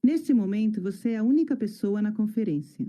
Neste momento, você é a única pessoa na conferência.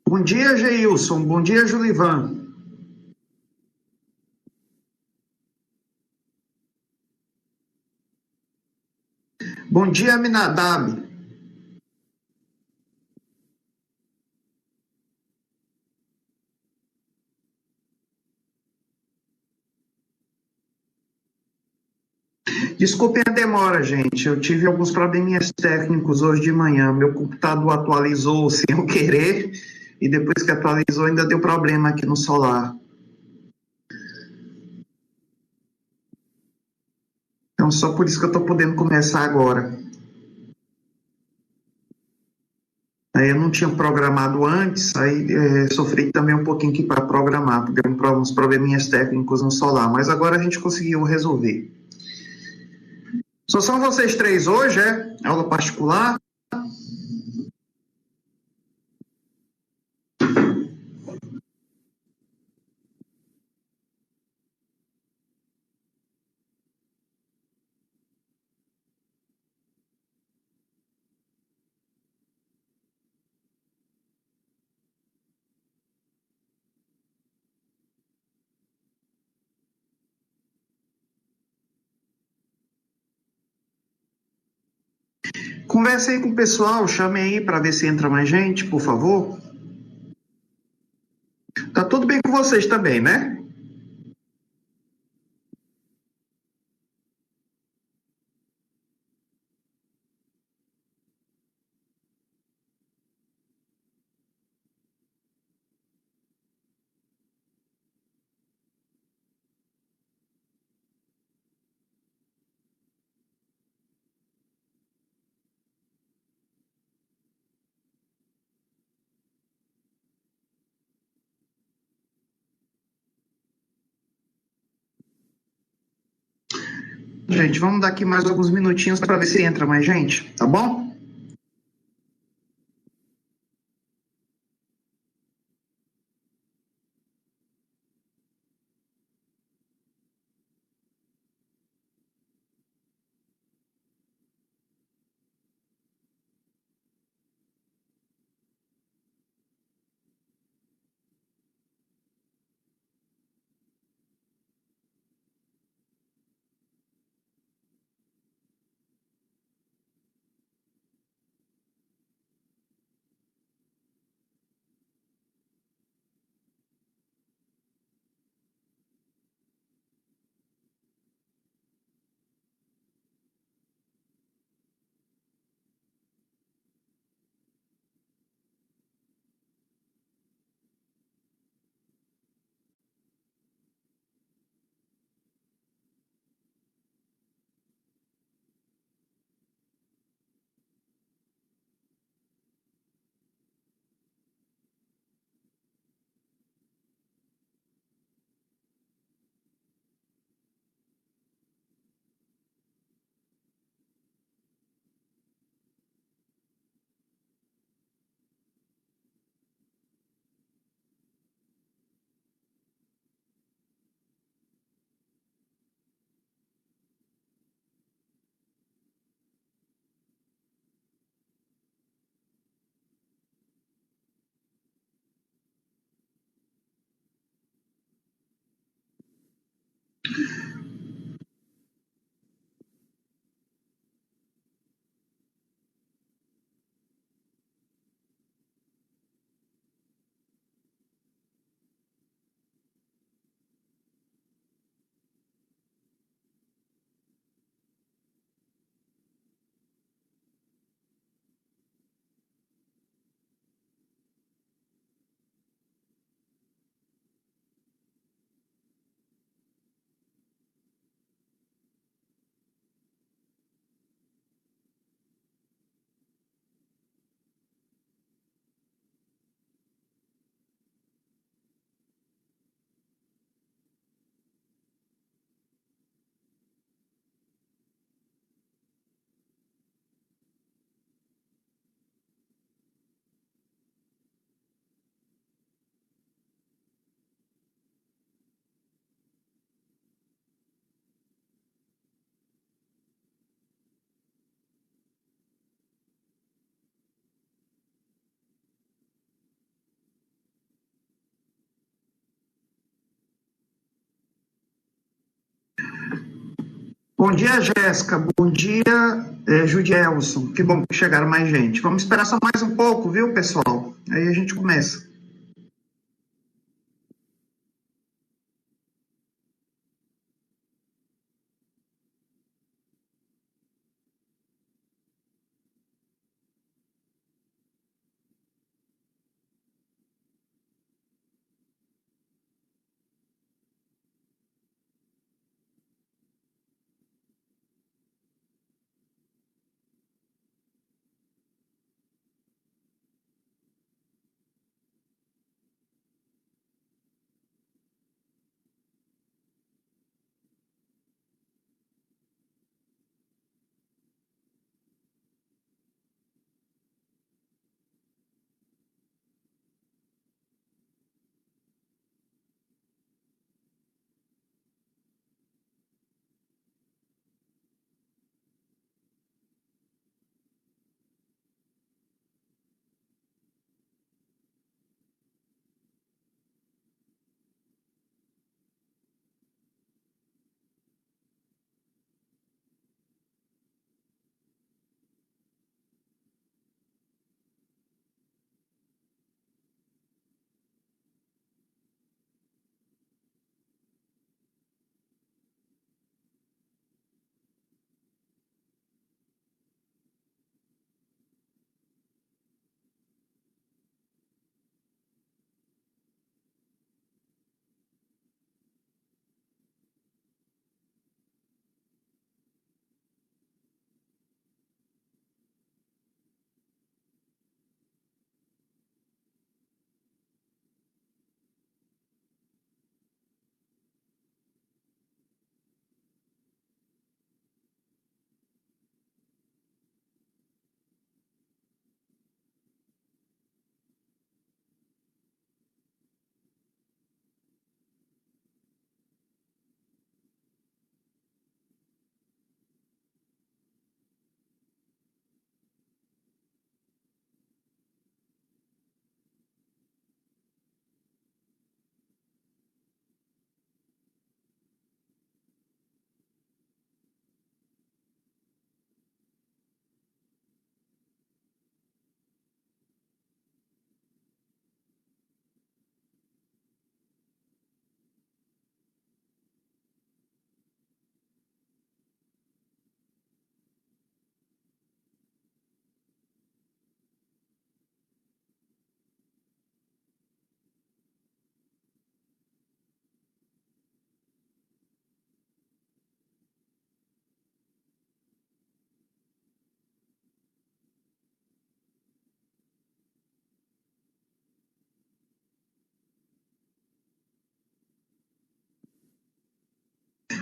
Bom dia, Geilson. Bom dia, Julivan. Bom dia, Aminadab. Desculpem a demora, gente. Eu tive alguns probleminhas técnicos hoje de manhã. Meu computador atualizou sem eu querer e depois que atualizou ainda deu problema aqui no Solar. Então, só por isso que eu estou podendo começar agora. Aí eu não tinha programado antes, aí sofri também um pouquinho aqui para programar, porque deu uns probleminhas técnicos no Solar, mas agora a gente conseguiu resolver. Só são vocês três hoje, é? Aula particular? Converse aí com o pessoal, chame aí para ver se entra mais gente, por favor. Tá tudo bem com vocês também, né? Gente, vamos dar aqui mais alguns minutinhos para ver se entra mais gente, tá bom? Bom dia, Jéssica. Bom dia, Judielson. Que bom que chegaram mais gente. Vamos esperar só mais um pouco, viu, pessoal? Aí a gente começa.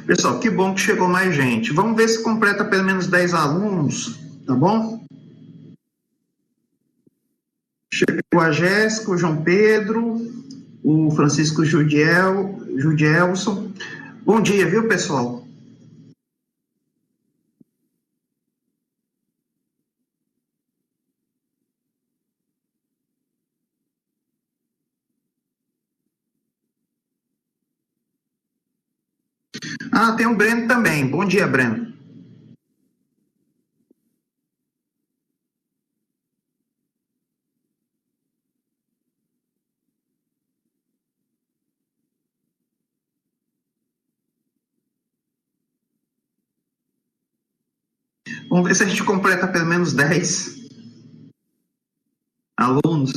Pessoal, que bom que chegou mais gente. Vamos ver se completa pelo menos 10 alunos, tá bom? Chegou a Jéssica, o João Pedro, o Francisco Judielson. Bom dia, viu, pessoal? Ah, tem o Breno também. Bom dia, Breno. Vamos ver se a gente completa pelo menos 10 alunos.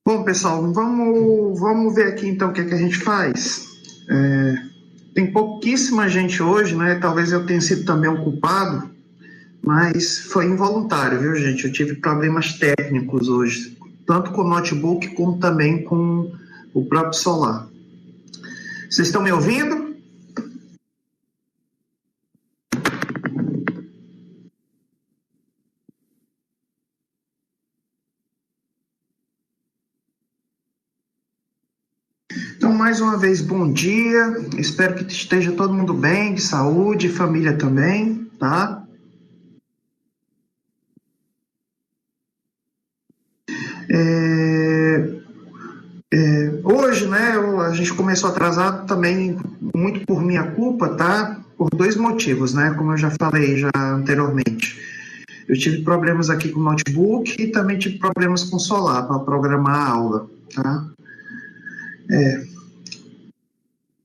Bom, pessoal, vamos ver aqui então o que é que a gente faz. Tem pouquíssima gente hoje, né? Talvez eu tenha sido também um culpado, mas foi involuntário, viu, gente? Eu tive problemas técnicos hoje, tanto com o notebook como também com o próprio celular. Vocês estão me ouvindo? Então, mais uma vez, bom dia. Espero que esteja todo mundo bem, de saúde, família também, tá? Hoje, né, a gente começou atrasado também, muito por minha culpa, tá? Por dois motivos, né? Como eu já falei já anteriormente. Eu tive problemas aqui com o notebook e também tive problemas com o celular para programar a aula, tá?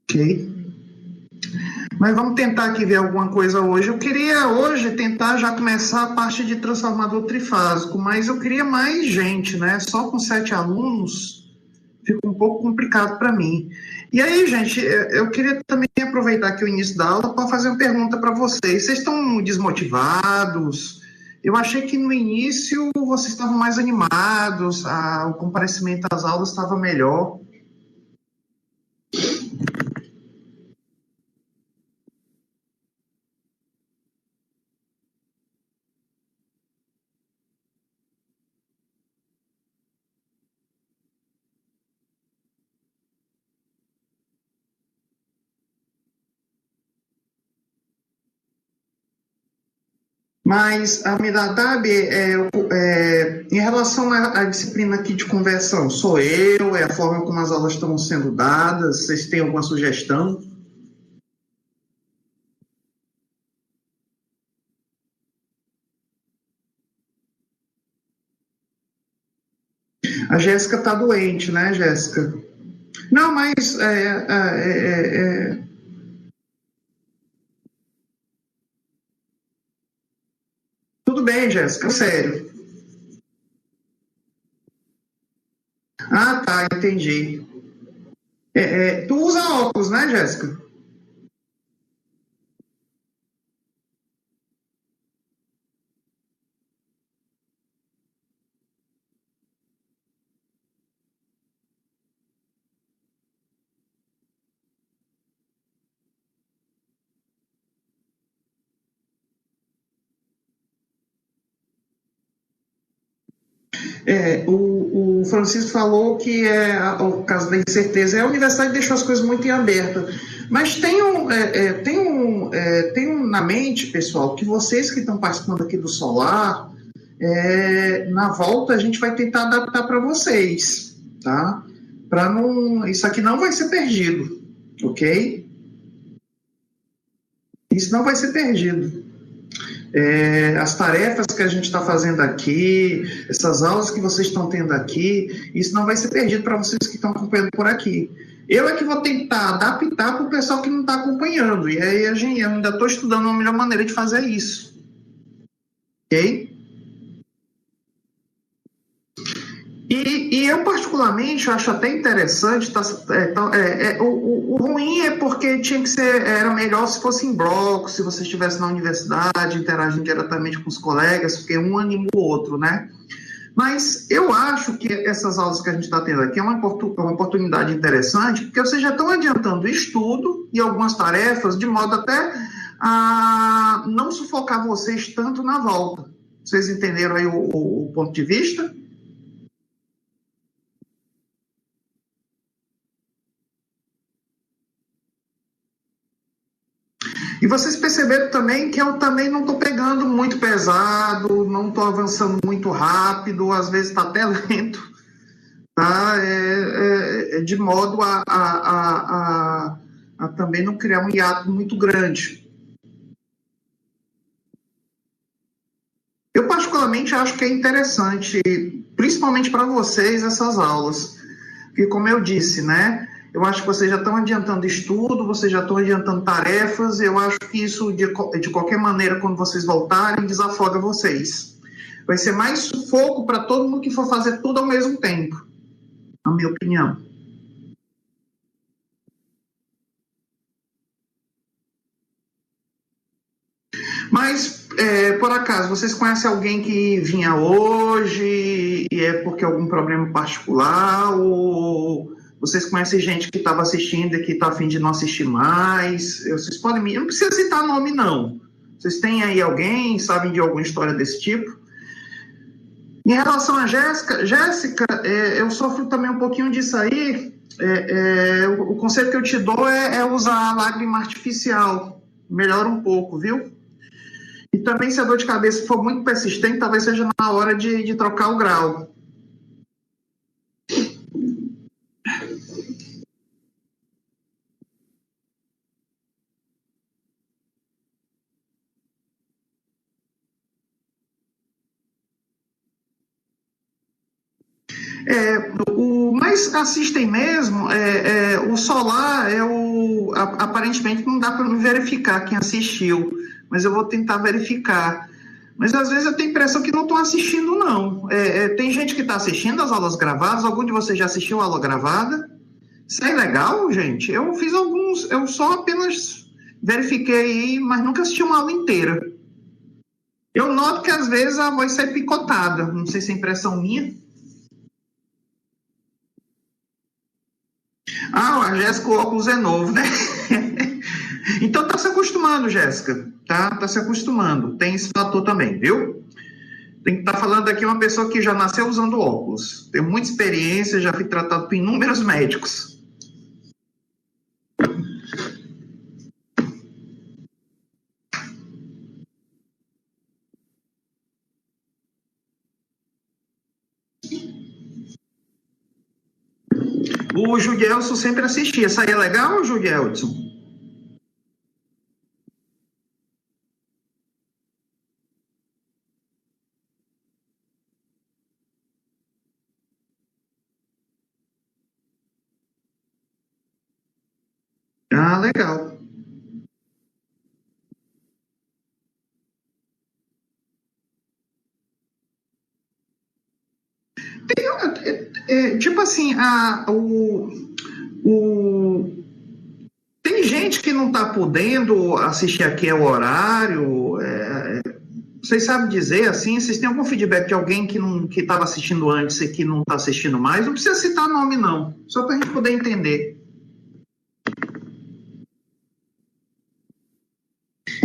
Ok. Mas vamos tentar aqui ver alguma coisa hoje. Eu queria hoje tentar já começar a parte de transformador trifásico, mas eu queria mais gente, né? Só com 7 alunos fica um pouco complicado para mim. E aí, gente, eu queria também aproveitar aqui o início da aula para fazer uma pergunta para vocês. Vocês estão desmotivados? Eu achei que no início vocês estavam mais animados, o comparecimento às aulas estava melhor. Mas, Aminadab, em relação à disciplina aqui de conversão, sou eu? É a forma como as aulas estão sendo dadas? Vocês têm alguma sugestão? A Jéssica está doente, né, Jéssica? Não, mas tudo bem, Jéssica, sério. Ah, tá, entendi. Tu usa óculos, né, Jéssica? O Francisco falou que o caso da incerteza. A universidade deixou as coisas muito em aberto. Mas tenham na mente, pessoal, que vocês que estão participando aqui do Solar, na volta a gente vai tentar adaptar para vocês, tá? Isso aqui não vai ser perdido, ok? Isso não vai ser perdido. As tarefas que a gente está fazendo aqui, essas aulas que vocês estão tendo aqui, isso não vai ser perdido para vocês que estão acompanhando por aqui. Eu é que vou tentar adaptar para o pessoal que não está acompanhando, e aí eu ainda estou estudando uma melhor maneira de fazer isso. Ok? E eu, particularmente, acho até interessante, o ruim é porque era melhor se fosse em bloco, se você estivesse na universidade, interagindo diretamente com os colegas, porque um anima o outro, né? Mas eu acho que essas aulas que a gente está tendo aqui é uma oportunidade interessante, porque vocês já estão adiantando o estudo e algumas tarefas, de modo até a não sufocar vocês tanto na volta. Vocês entenderam aí o ponto de vista? E vocês perceberam também que eu também não estou pegando muito pesado, não estou avançando muito rápido, às vezes está até lento, tá? De modo a também não criar um hiato muito grande. Eu particularmente acho que é interessante, principalmente para vocês, essas aulas, porque como eu disse, né? Eu acho que vocês já estão adiantando estudo, vocês já estão adiantando tarefas, eu acho que isso, de qualquer maneira, quando vocês voltarem, desafoga vocês. Vai ser mais sufoco para todo mundo que for fazer tudo ao mesmo tempo. a minha opinião. Mas, por acaso, vocês conhecem alguém que vinha hoje e é porque algum problema particular? Ou vocês conhecem gente que estava assistindo e que está a fim de não assistir mais? Vocês podem me... Não precisa citar nome, não. Vocês têm aí alguém, sabem de alguma história desse tipo? Em relação a Jéssica, eu sofro também um pouquinho disso aí. O conselho que eu te dou é usar a lágrima artificial. Melhora um pouco, viu? E também, se a dor de cabeça for muito persistente, talvez seja na hora de trocar o grau. O mais assistem mesmo, o solar, aparentemente não dá para verificar quem assistiu, mas eu vou tentar verificar. Mas às vezes eu tenho a impressão que não estão assistindo, não. Tem gente que está assistindo as aulas gravadas, algum de vocês já assistiu a aula gravada? Isso é legal, gente? Eu fiz alguns, eu só apenas verifiquei, mas nunca assisti uma aula inteira. Eu noto que às vezes a voz sai picotada, não sei se é impressão minha. A Jéssica, o óculos é novo, né? Então tá se acostumando, Jéssica, tá se acostumando, tem esse fator também, viu? Tem que estar falando aqui uma pessoa que já nasceu usando óculos, tem muita experiência, já fui tratado por inúmeros médicos. O Julielson sempre assistia, saía legal, Julielson? Ah, legal. Tipo assim, tem gente que não está podendo assistir aqui ao horário. Vocês sabem dizer assim? Vocês têm algum feedback de alguém que estava assistindo antes e que não está assistindo mais? Não precisa citar nome, não. Só para a gente poder entender.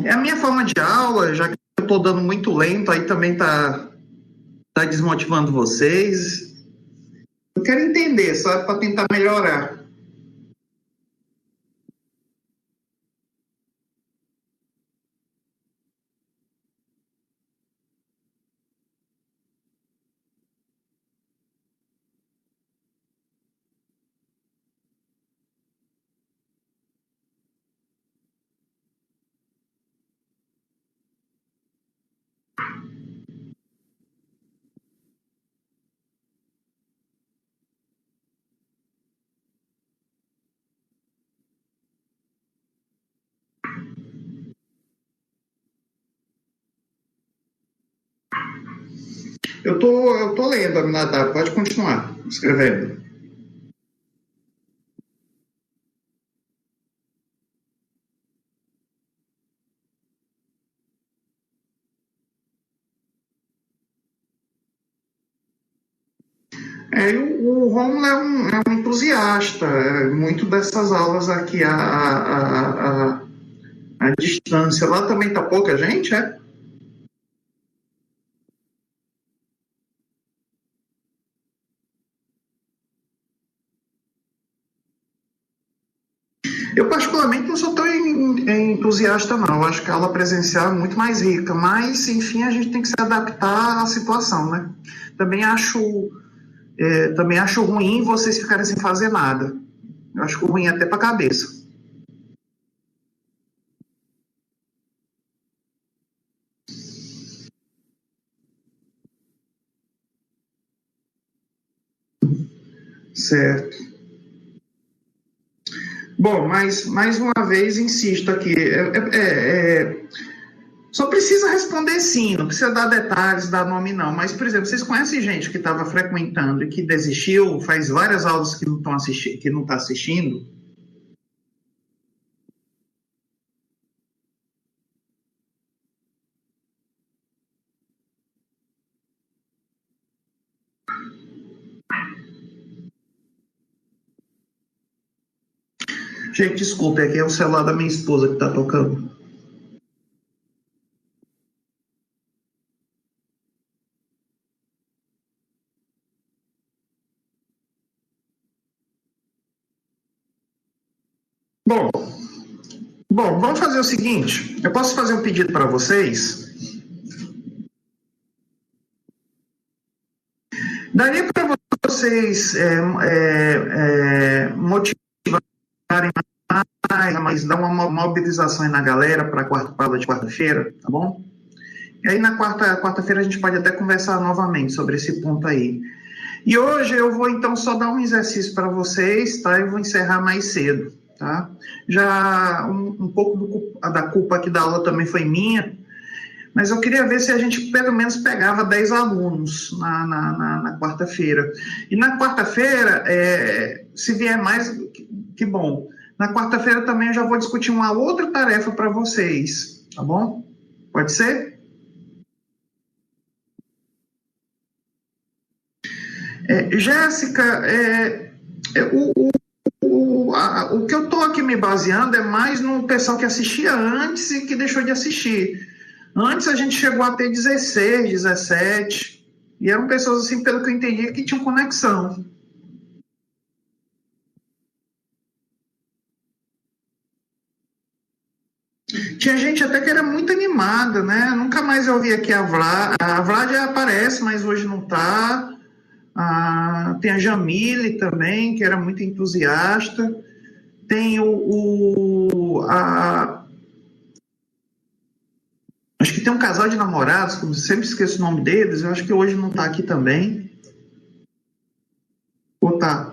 É a minha forma de aula, já que eu estou dando muito lento, aí também está desmotivando vocês. Eu quero entender, sabe, para tentar melhorar. Eu tô lendo, Aminadab, pode continuar escrevendo. O Romulo é um entusiasta, muito dessas aulas aqui a distância. Lá também tá pouca gente, é? Eu, particularmente, não sou tão entusiasta, não. Eu acho que a aula presencial é muito mais rica, mas, enfim, a gente tem que se adaptar à situação, né? Também acho ruim vocês ficarem sem fazer nada. Eu acho ruim até para a cabeça. Certo. Bom, mas mais uma vez insisto aqui. Só precisa responder sim, não precisa dar detalhes, dar nome não. Mas, por exemplo, vocês conhecem gente que estava frequentando e que desistiu, faz várias aulas que não estão assistindo, que não está assistindo? Gente, desculpe, aqui é o celular da minha esposa que está tocando. Bom, vamos fazer o seguinte. Eu posso fazer um pedido para vocês? Daria para vocês motivarem mais, dar uma mobilização aí na galera para a aula de quarta-feira, tá bom? E aí na quarta-feira a gente pode até conversar novamente sobre esse ponto aí. E hoje eu vou então só dar um exercício para vocês, tá? Eu vou encerrar mais cedo, tá? Já um pouco da culpa aqui da aula também foi minha, mas eu queria ver se a gente pelo menos pegava 10 alunos na quarta-feira. E na quarta-feira, se vier mais, que bom. Na quarta-feira também eu já vou discutir uma outra tarefa para vocês, tá bom? Pode ser? Jéssica, o que eu estou aqui me baseando é mais no pessoal que assistia antes e que deixou de assistir. Antes a gente chegou a ter 16, 17, e eram pessoas, assim, pelo que eu entendi, que tinham conexão. Tinha gente até que era muito animada, né? Nunca mais eu vi aqui a Vlad. A Vlad já aparece, mas hoje não está. Tem a Jamile também, que era muito entusiasta. Tem acho que tem um casal de namorados, que eu sempre esqueço o nome deles, eu acho que hoje não está aqui também. Ou tá?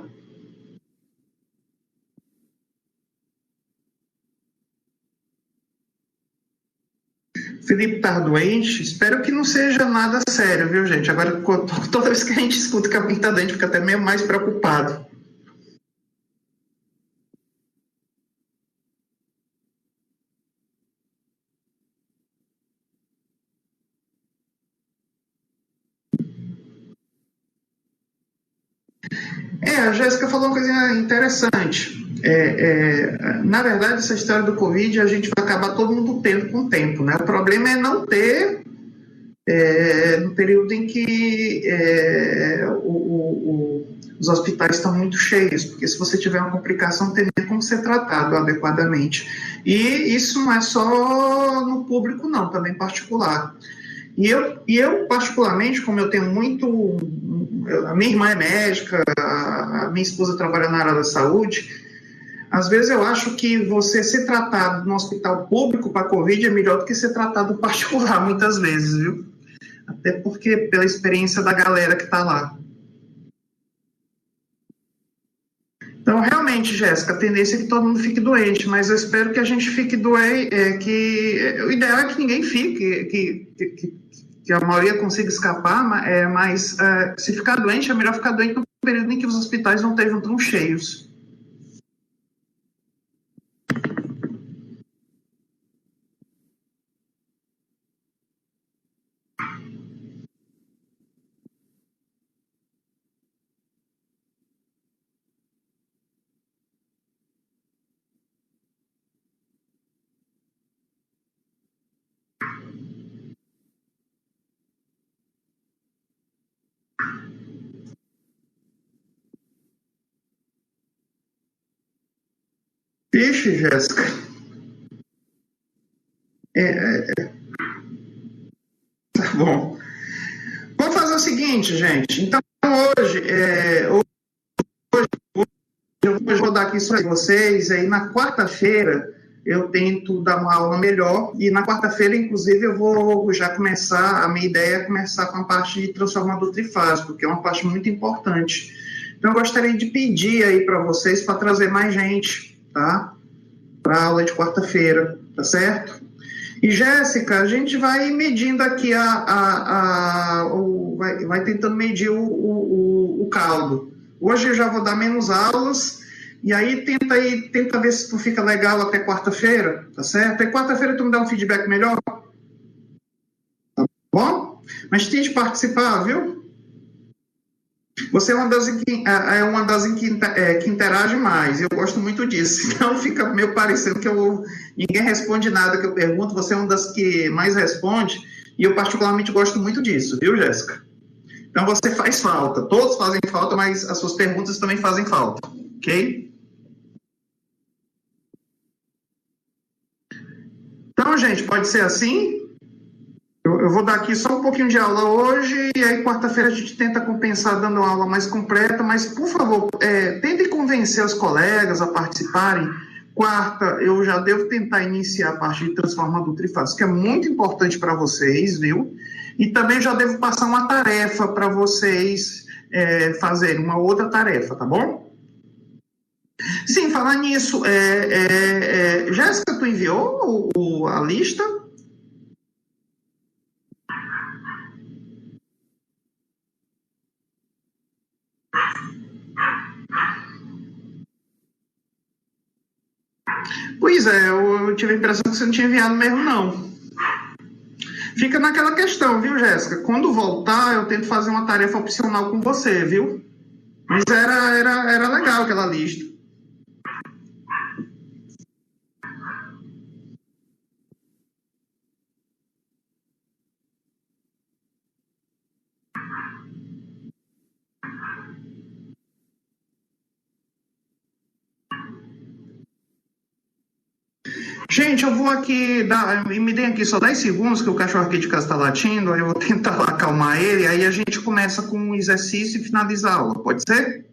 Felipe está doente, espero que não seja nada sério, viu, gente? Agora, toda vez que a gente escuta que alguém está doente, fica até meio mais preocupado. A Jéssica falou uma coisa interessante. Na verdade, essa história do Covid, a gente vai acabar todo mundo tendo com o tempo, né? O problema é não ter no período em que os hospitais estão muito cheios, porque se você tiver uma complicação, não tem nem como ser tratado adequadamente. E isso não é só no público, não, também particular. E eu, particularmente, como eu tenho muito... A minha irmã é médica, a minha esposa trabalha na área da saúde, às vezes eu acho que você ser tratado no hospital público para Covid é melhor do que ser tratado particular, muitas vezes, viu? Até porque, pela experiência da galera que está lá. Então, realmente, Jéssica, a tendência é que todo mundo fique doente, mas eu espero que a gente fique doente, o ideal é que ninguém fique, que a maioria consiga escapar, mas se ficar doente, é melhor ficar doente no período em que os hospitais não estejam tão cheios. Ixi, Jéssica. Tá bom. Vamos fazer o seguinte, gente. Então, hoje eu vou dar aqui isso para vocês. Aí, na quarta-feira, eu tento dar uma aula melhor. E na quarta-feira, inclusive, eu vou já começar. A minha ideia é começar com a parte de transformador trifásico, que é uma parte muito importante. Então, eu gostaria de pedir aí para vocês para trazer mais gente, tá? Para a aula de quarta-feira, tá certo? E Jéssica, a gente vai medindo aqui vai tentando medir o caldo. Hoje eu já vou dar menos aulas, e aí tenta ver se tu fica legal até quarta-feira, tá certo? Até quarta-feira tu me dá um feedback melhor, tá bom? Mas tente participar, viu? Você é uma das que interage mais, e eu gosto muito disso. Então fica meio parecendo que ninguém responde nada que eu pergunto, você é uma das que mais responde, e eu particularmente gosto muito disso, viu, Jéssica? Então você faz falta, todos fazem falta, mas as suas perguntas também fazem falta, ok? Então, gente, pode ser assim? Eu vou dar aqui só um pouquinho de aula hoje, e aí quarta-feira a gente tenta compensar dando uma aula mais completa, mas, por favor, tentem convencer os colegas a participarem. Quarta, eu já devo tentar iniciar a parte de transformador trifásico, que é muito importante para vocês, viu? E também já devo passar uma tarefa para vocês fazerem, uma outra tarefa, tá bom? Sim, falar nisso, Jéssica, tu enviou a lista? Pois é, eu tive a impressão que você não tinha enviado mesmo, não. Fica naquela questão, viu, Jéssica? Quando voltar, eu tento fazer uma tarefa opcional com você, viu? Mas era legal aquela lista. Gente, eu vou aqui, me deem aqui só 10 segundos, que o cachorro aqui de casa está latindo, aí eu vou tentar acalmar ele, aí a gente começa com o exercício e finaliza a aula, pode ser?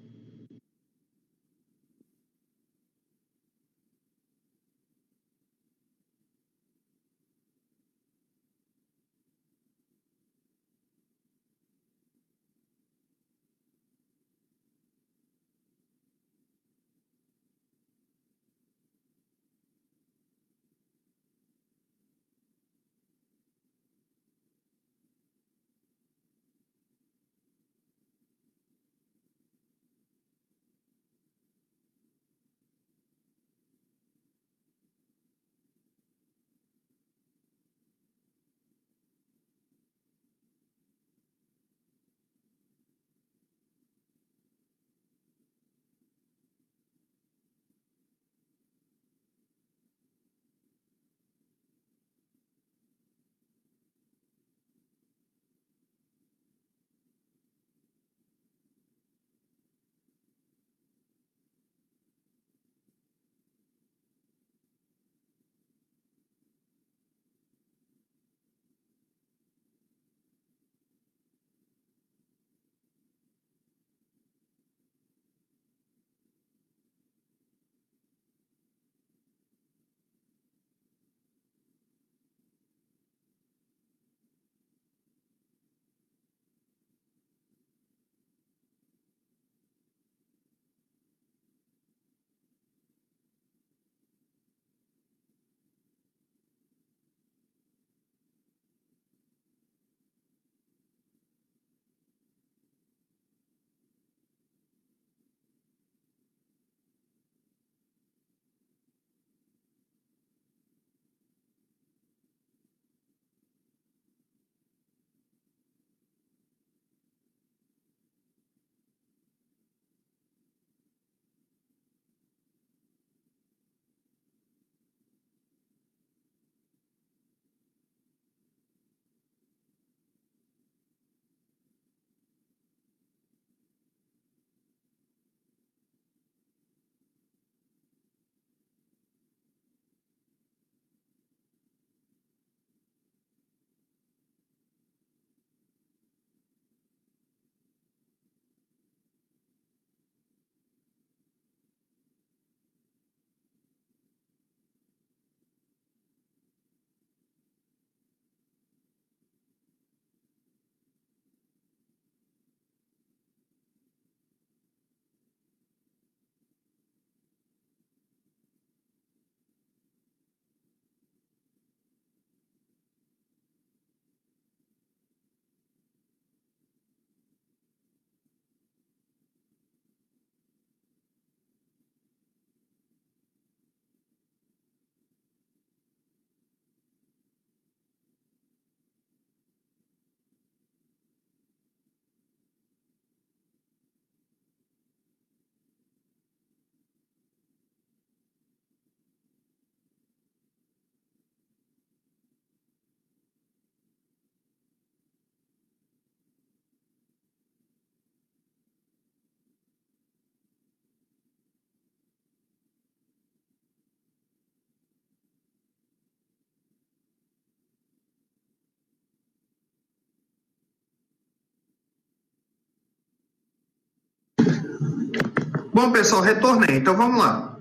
Bom, pessoal, retornei. Então, vamos lá.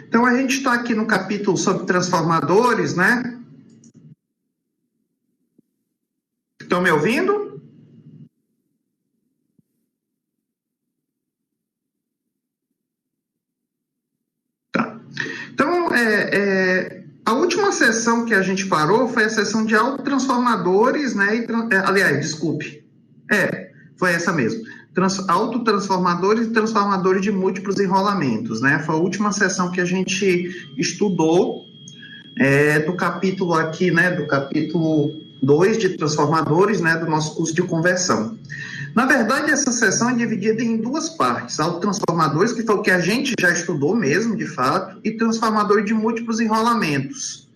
Então, a gente está aqui no capítulo sobre transformadores, né? Estão me ouvindo? Tá. Então, a última sessão que a gente parou foi a sessão de autotransformadores, né? Aliás, desculpe. Foi essa mesmo. Autotransformadores e transformadores de múltiplos enrolamentos, né? Foi a última sessão que a gente estudou do capítulo aqui, né? Do capítulo 2 de transformadores, né? Do nosso curso de conversão. Na verdade, essa sessão é dividida em duas partes. Autotransformadores, que foi o que a gente já estudou mesmo, de fato, e transformadores de múltiplos enrolamentos,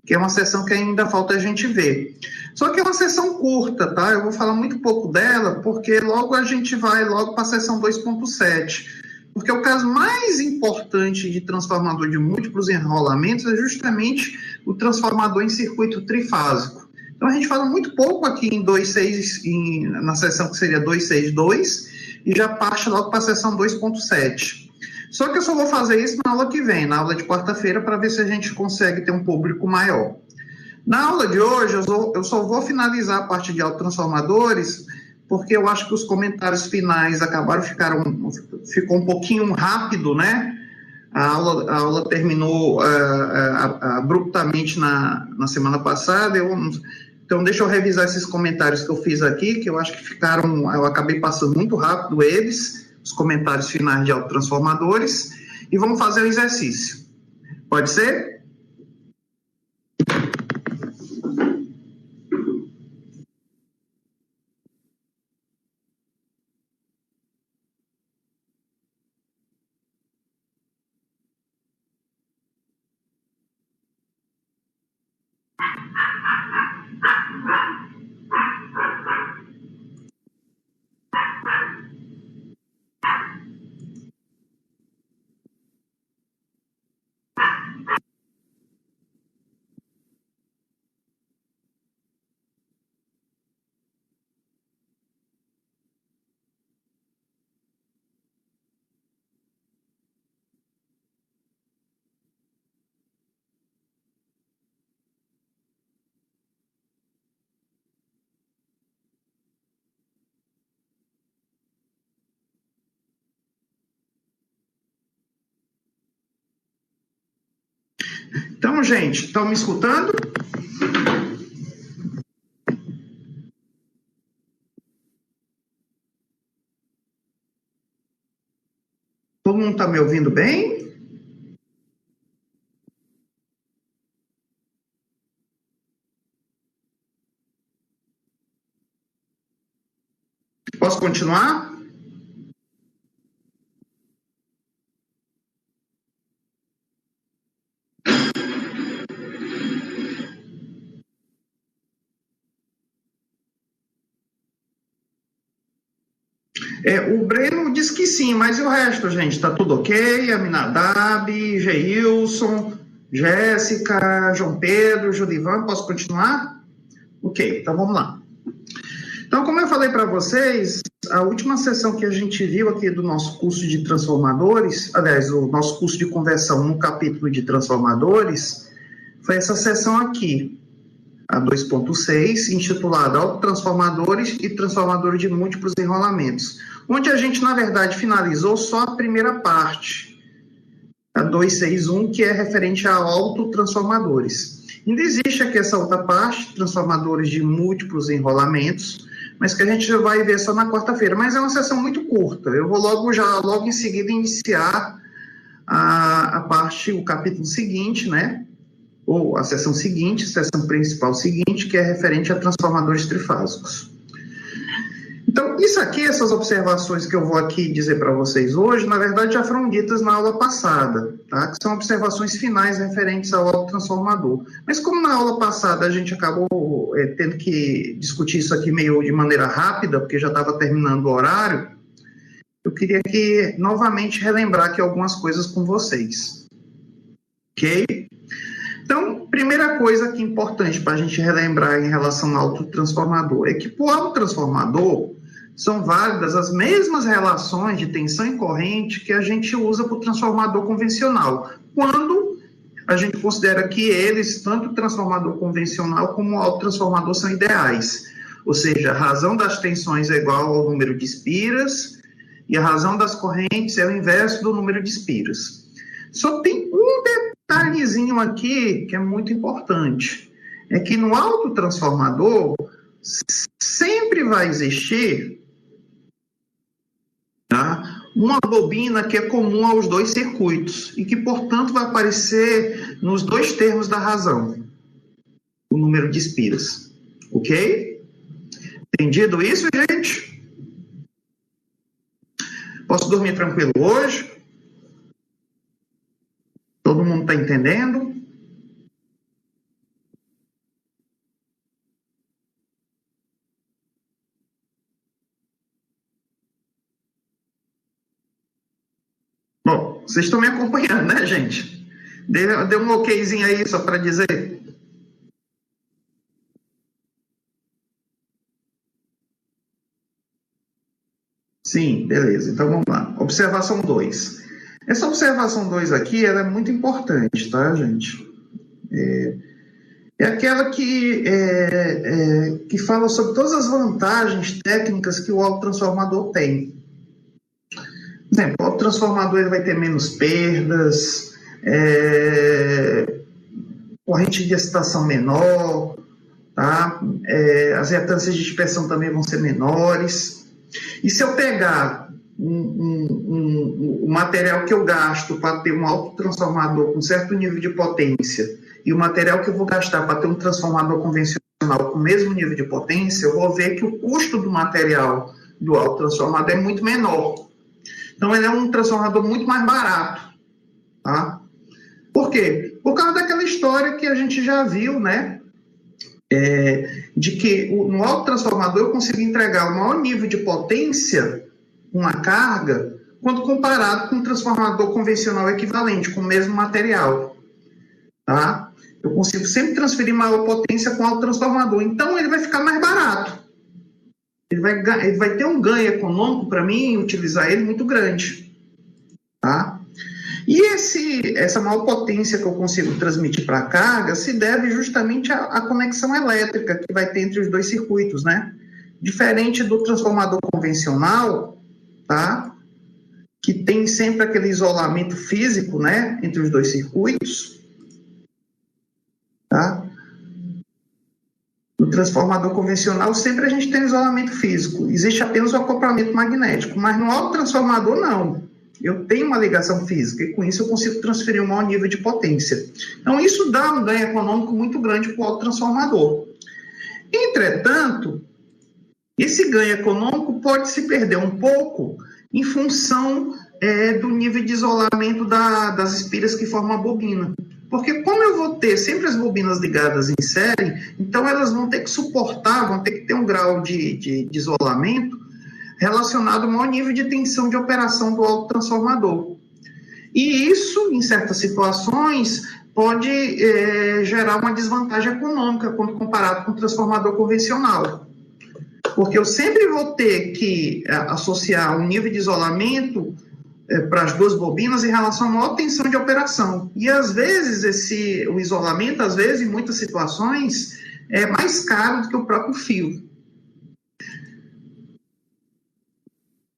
que é uma sessão que ainda falta a gente ver. Só que é uma sessão curta, tá? Eu vou falar muito pouco dela, porque logo a gente vai logo para a sessão 2.7. Porque o caso mais importante de transformador de múltiplos enrolamentos é justamente o transformador em circuito trifásico. Então a gente fala muito pouco aqui em 2.6, na sessão que seria 2.6.2, e já parte logo para a sessão 2.7. Só que eu só vou fazer isso na aula que vem, na aula de quarta-feira, para ver se a gente consegue ter um público maior. Na aula de hoje, eu só vou finalizar a parte de autotransformadores, porque eu acho que os comentários finais ficou um pouquinho rápido, né? A aula terminou abruptamente na semana passada. Então, deixa eu revisar esses comentários que eu fiz aqui, que eu acho que eu acabei passando muito rápido eles, os comentários finais de autotransformadores, e vamos fazer o exercício. Pode ser? Então, gente, estão me escutando? Todo mundo está me ouvindo bem? Posso continuar? O Breno disse que sim, mas e o resto, gente? Está tudo ok? Aminadab, Geilson, Jéssica, João Pedro, Julivan, posso continuar? Ok, então vamos lá. Então, como eu falei para vocês, a última sessão que a gente viu aqui do nosso curso de transformadores, aliás, o nosso curso de conversão no capítulo de transformadores, foi essa sessão aqui, a 2.6, intitulada Autotransformadores e Transformadores de Múltiplos Enrolamentos, onde a gente, na verdade, finalizou só a primeira parte, a 2.6.1, que é referente a autotransformadores. Ainda existe aqui essa outra parte, transformadores de múltiplos enrolamentos, mas que a gente vai ver só na quarta-feira. Mas é uma sessão muito curta. Eu vou logo em seguida iniciar o capítulo seguinte, né? Ou a sessão seguinte, sessão principal seguinte, que é referente a transformadores trifásicos. Então, isso aqui, essas observações que eu vou aqui dizer para vocês hoje, na verdade já foram ditas na aula passada, tá? Que são observações finais referentes ao autotransformador. Mas como na aula passada a gente acabou tendo que discutir isso aqui meio de maneira rápida, porque já estava terminando o horário, eu queria aqui novamente relembrar aqui algumas coisas com vocês. Ok? Então, primeira coisa que é importante para a gente relembrar em relação ao autotransformador é que para o autotransformador, são válidas as mesmas relações de tensão e corrente que a gente usa para o transformador convencional, quando a gente considera que eles, tanto o transformador convencional como o autotransformador, são ideais. Ou seja, a razão das tensões é igual ao número de espiras e a razão das correntes é o inverso do número de espiras. Só tem um detalhezinho aqui que é muito importante, é que no autotransformador sempre vai existir, tá, uma bobina que é comum aos dois circuitos e que, portanto, vai aparecer nos dois termos da razão, o número de espiras. Ok? Entendido isso, gente? Posso dormir tranquilo hoje? Todo mundo está entendendo? Bom, vocês estão me acompanhando, né, gente? Deu um okzinho aí só para dizer. Sim, beleza. Então vamos lá. Observação 2. Essa observação 2 aqui, ela é muito importante, tá, gente? É aquela que fala sobre todas as vantagens técnicas que o autotransformador tem. Por exemplo, o autotransformador ele vai ter menos perdas, corrente de excitação menor, tá? As reatâncias de dispersão também vão ser menores. E se eu pegar o material que eu gasto para ter um autotransformador com certo nível de potência e o material que eu vou gastar para ter um transformador convencional com o mesmo nível de potência, eu vou ver que o custo do material do autotransformador é muito menor. Então, ele é um transformador muito mais barato. Tá? Por quê? Por causa daquela história que a gente já viu, né? De que no autotransformador eu consigo entregar o maior nível de potência, uma carga, quando comparado com um transformador convencional equivalente, com o mesmo material. Tá? Eu consigo sempre transferir maior potência com o autotransformador. Então, ele vai ficar mais barato. Ele vai ter um ganho econômico para mim utilizar ele muito grande. Tá? E essa maior potência que eu consigo transmitir para a carga se deve justamente à conexão elétrica que vai ter entre os dois circuitos, né? Diferente do transformador convencional, tá? Que tem sempre aquele isolamento físico, né? Entre os dois circuitos, tá? No transformador convencional, sempre a gente tem isolamento físico. Existe apenas o acoplamento magnético, mas no autotransformador, não. Eu tenho uma ligação física e com isso eu consigo transferir um maior nível de potência. Então, isso dá um ganho econômico muito grande para o autotransformador. Entretanto, esse ganho econômico pode se perder um pouco em função do nível de isolamento das espiras que formam a bobina. Porque como eu vou ter sempre as bobinas ligadas em série, então elas vão ter que suportar, vão ter que ter um grau de isolamento relacionado ao maior nível de tensão de operação do autotransformador. E isso, em certas situações, pode gerar uma desvantagem econômica quando comparado com o transformador convencional. Porque eu sempre vou ter que associar um nível de isolamento para as duas bobinas em relação à maior tensão de operação. E, às vezes, o isolamento, às vezes, em muitas situações, é mais caro do que o próprio fio.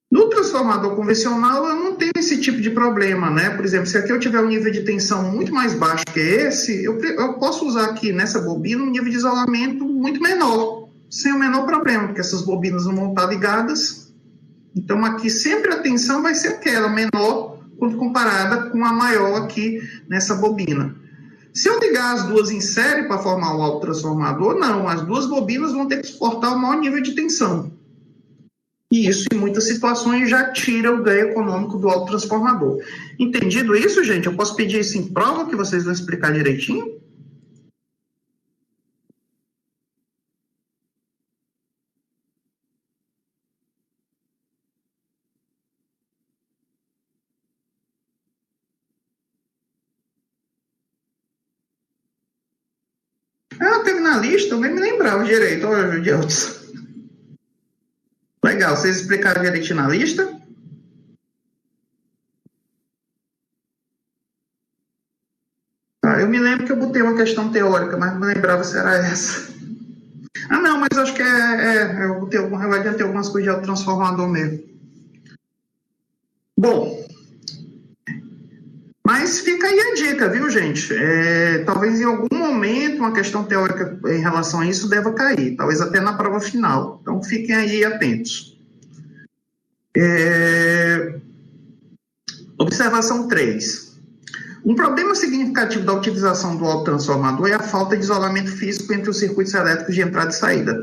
No transformador convencional, eu não tenho esse tipo de problema, né? Por exemplo, se aqui eu tiver um nível de tensão muito mais baixo que esse, eu posso usar aqui nessa bobina um nível de isolamento muito menor, sem o menor problema, porque essas bobinas não vão estar ligadas. Então, aqui sempre a tensão vai ser aquela, menor, quando comparada com a maior aqui nessa bobina. Se eu ligar as duas em série para formar um autotransformador, não, as duas bobinas vão ter que suportar o maior nível de tensão. E isso, em muitas situações, já tira o ganho econômico do autotransformador. Entendido isso, gente? Eu posso pedir isso em prova, que vocês vão explicar direitinho? Teve na lista, eu nem me lembrava direito. Olha, Deus. Legal. legal. Vocês explicaram direitinho na lista? Eu me lembro que eu botei uma questão teórica, mas não lembrava se era essa. Não, mas acho que eu adiantei algumas coisas de autotransformador mesmo. Bom, mas fica aí a dica, viu, gente? Talvez em algum momento uma questão teórica em relação a isso deva cair, talvez até na prova final. Então, fiquem aí atentos. Observação 3. Um problema significativo da utilização do autotransformador é a falta de isolamento físico entre os circuitos elétricos de entrada e saída.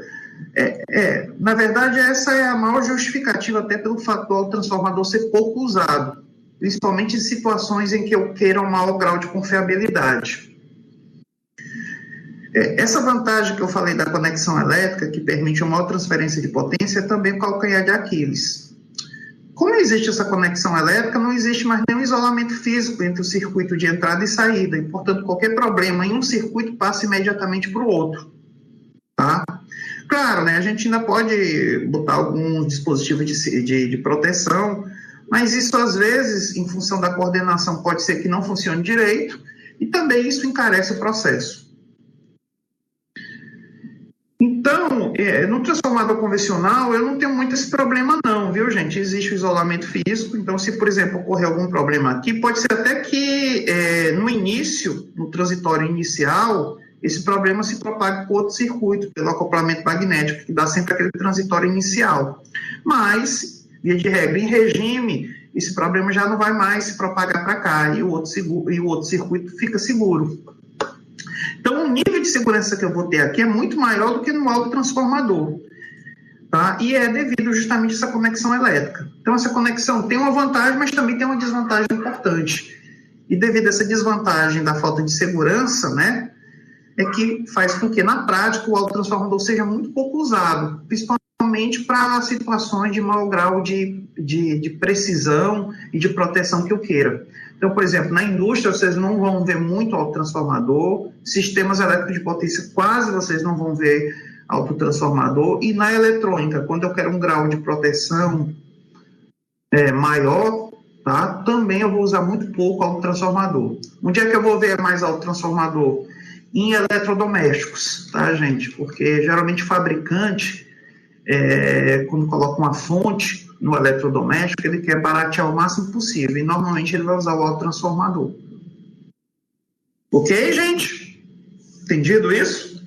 Na verdade, essa é a maior justificativa até pelo fato do autotransformador ser pouco usado, principalmente em situações em que eu queira um maior grau de confiabilidade. Essa vantagem que eu falei da conexão elétrica, que permite uma maior transferência de potência, é também o calcanhar de Aquiles. Como existe essa conexão elétrica, não existe mais nenhum isolamento físico entre o circuito de entrada e saída, e, portanto, qualquer problema em um circuito passa imediatamente para o outro. Tá? Claro, né, a gente ainda pode botar alguns dispositivos de proteção, mas isso, às vezes, em função da coordenação, pode ser que não funcione direito, e também isso encarece o processo. Então, no transformador convencional, eu não tenho muito esse problema não, viu, gente? Existe o isolamento físico, então se, por exemplo, ocorrer algum problema aqui, pode ser até que no início, no transitório inicial, esse problema se propague para outro circuito, pelo acoplamento magnético, que dá sempre aquele transitório inicial. Mas, via de regra, em regime, esse problema já não vai mais se propagar para cá, e o outro circuito fica seguro. Então, o nível de segurança que eu vou ter aqui é muito maior do que no autotransformador, tá? E é devido justamente a essa conexão elétrica. Então, essa conexão tem uma vantagem, mas também tem uma desvantagem importante. E devido a essa desvantagem da falta de segurança, né, é que faz com que, na prática, o autotransformador seja muito pouco usado, principalmente para situações de maior grau de precisão e de proteção que eu queira. Então, por exemplo, na indústria vocês não vão ver muito autotransformador, sistemas elétricos de potência quase vocês não vão ver autotransformador, e na eletrônica, quando eu quero um grau de proteção maior, tá, também eu vou usar muito pouco autotransformador. Onde é que eu vou ver mais autotransformador? Em eletrodomésticos, tá, gente? Porque geralmente o fabricante, quando coloca uma fonte no eletrodoméstico, ele quer baratear o máximo possível, e normalmente ele vai usar o autotransformador. Ok, gente? Entendido isso?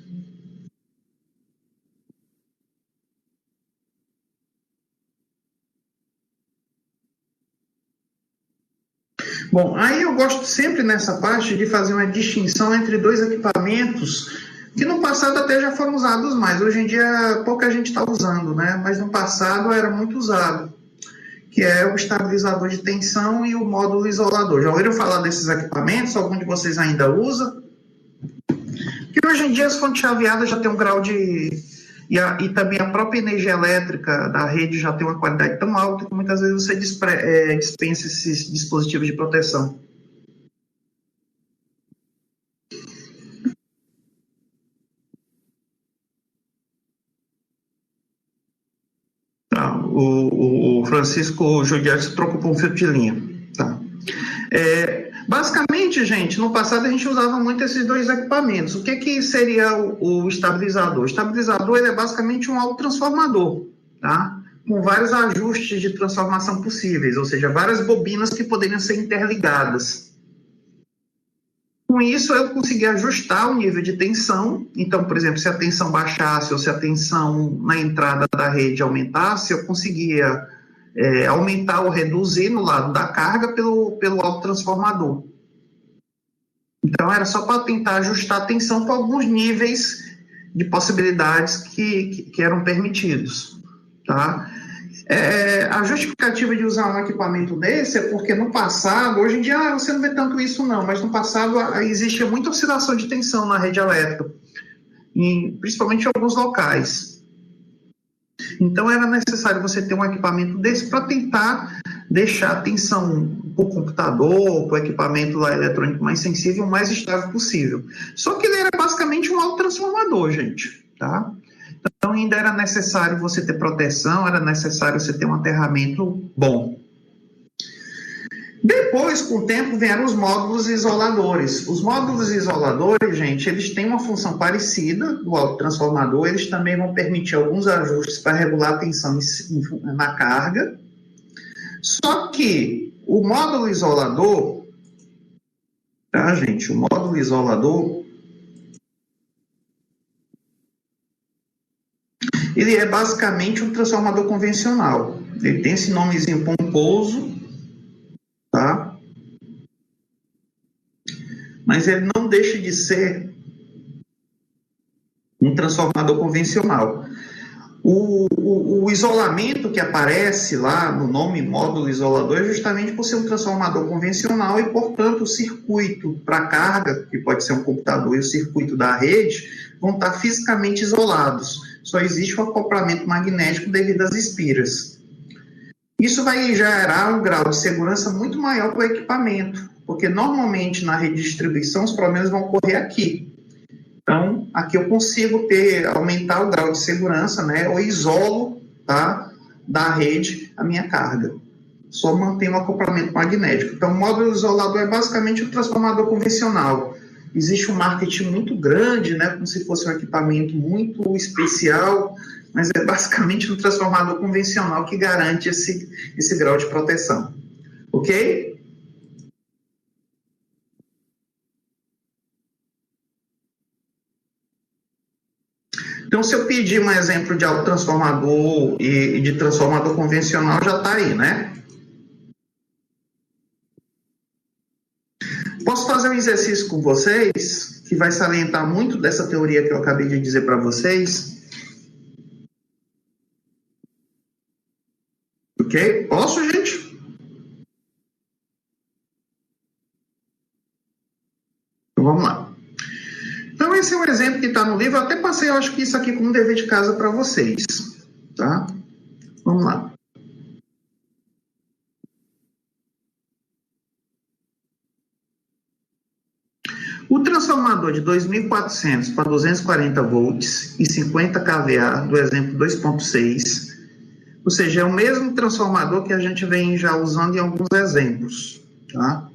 Bom, aí eu gosto sempre nessa parte de fazer uma distinção entre dois equipamentos que no passado até já foram usados mais. Hoje em dia pouca gente está usando, né? Mas no passado era muito usado, que é o estabilizador de tensão e o módulo isolador. Já ouviram falar desses equipamentos? Algum de vocês ainda usa? Porque hoje em dia as fontes chaveadas já tem um grau de... E também a própria energia elétrica da rede já tem uma qualidade tão alta que muitas vezes você dispensa esses dispositivos de proteção. Tá, o Francisco Judiac se trocou por um fio de linha. Tá. Basicamente, gente, no passado a gente usava muito esses dois equipamentos. O que seria o estabilizador? O estabilizador ele é basicamente um autotransformador, tá? Com vários ajustes de transformação possíveis, ou seja, várias bobinas que poderiam ser interligadas. Com isso, eu consegui ajustar o nível de tensão. Então, por exemplo, se a tensão baixasse ou se a tensão na entrada da rede aumentasse, eu conseguia aumentar ou reduzir no lado da carga pelo autotransformador. Então, era só para tentar ajustar a tensão para alguns níveis de possibilidades que eram permitidos. Tá? A justificativa de usar um equipamento desse é porque no passado, hoje em dia você não vê tanto isso não, mas no passado existia muita oscilação de tensão na rede elétrica, principalmente em alguns locais. Então era necessário você ter um equipamento desse para tentar deixar a tensão para o computador, para o equipamento lá eletrônico mais sensível, o mais estável possível. Só que ele era basicamente um autotransformador, gente, tá? Então, ainda era necessário você ter proteção, era necessário você ter um aterramento bom. Depois, com o tempo, vieram os módulos isoladores. Os módulos isoladores, gente, eles têm uma função parecida do autotransformador, eles também vão permitir alguns ajustes para regular a tensão na carga. Só que o módulo isolador, tá, gente? O módulo isolador, ele é basicamente um transformador convencional. Ele tem esse nomezinho pomposo, tá? Mas ele não deixa de ser um transformador convencional. O isolamento que aparece lá no nome módulo isolador é justamente por ser um transformador convencional e, portanto, o circuito para carga, que pode ser um computador, e o circuito da rede vão estar fisicamente isolados. Só existe o acoplamento magnético devido às espiras. Isso vai gerar um grau de segurança muito maior para o equipamento, porque normalmente na rede de distribuição os problemas vão ocorrer aqui. Então, aqui eu consigo aumentar o grau de segurança, né? Eu isolo, tá, da rede a minha carga. Só mantenho o acoplamento magnético. Então, o módulo isolador é basicamente um transformador convencional. Existe um marketing muito grande, né? Como se fosse um equipamento muito especial, mas é basicamente um transformador convencional que garante esse grau de proteção. Ok? Então, se eu pedir um exemplo de autotransformador e de transformador convencional, já está aí, né? Posso fazer um exercício com vocês, que vai salientar muito dessa teoria que eu acabei de dizer para vocês? Ok? Posso, gente? Então, vamos lá. Então, esse é um exemplo que está no livro. Eu até passei, eu acho que isso aqui como um dever de casa para vocês. Tá? Vamos lá. O transformador de 2.400 para 240 volts e 50 kVA do exemplo 2.6, ou seja, é o mesmo transformador que a gente vem já usando em alguns exemplos, tá?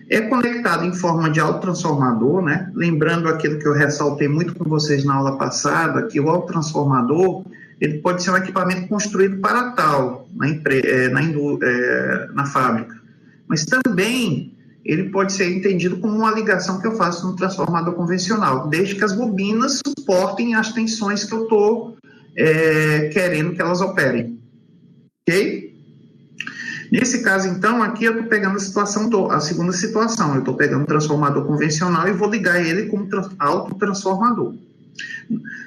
É conectado em forma de autotransformador, né? Lembrando aquilo que eu ressaltei muito com vocês na aula passada, que o autotransformador ele pode ser um equipamento construído para tal na fábrica, mas também ele pode ser entendido como uma ligação que eu faço no transformador convencional, desde que as bobinas suportem as tensões que eu estou querendo que elas operem. Ok? Nesse caso, então, aqui eu estou pegando a segunda situação. Eu estou pegando um transformador convencional e vou ligar ele como autotransformador,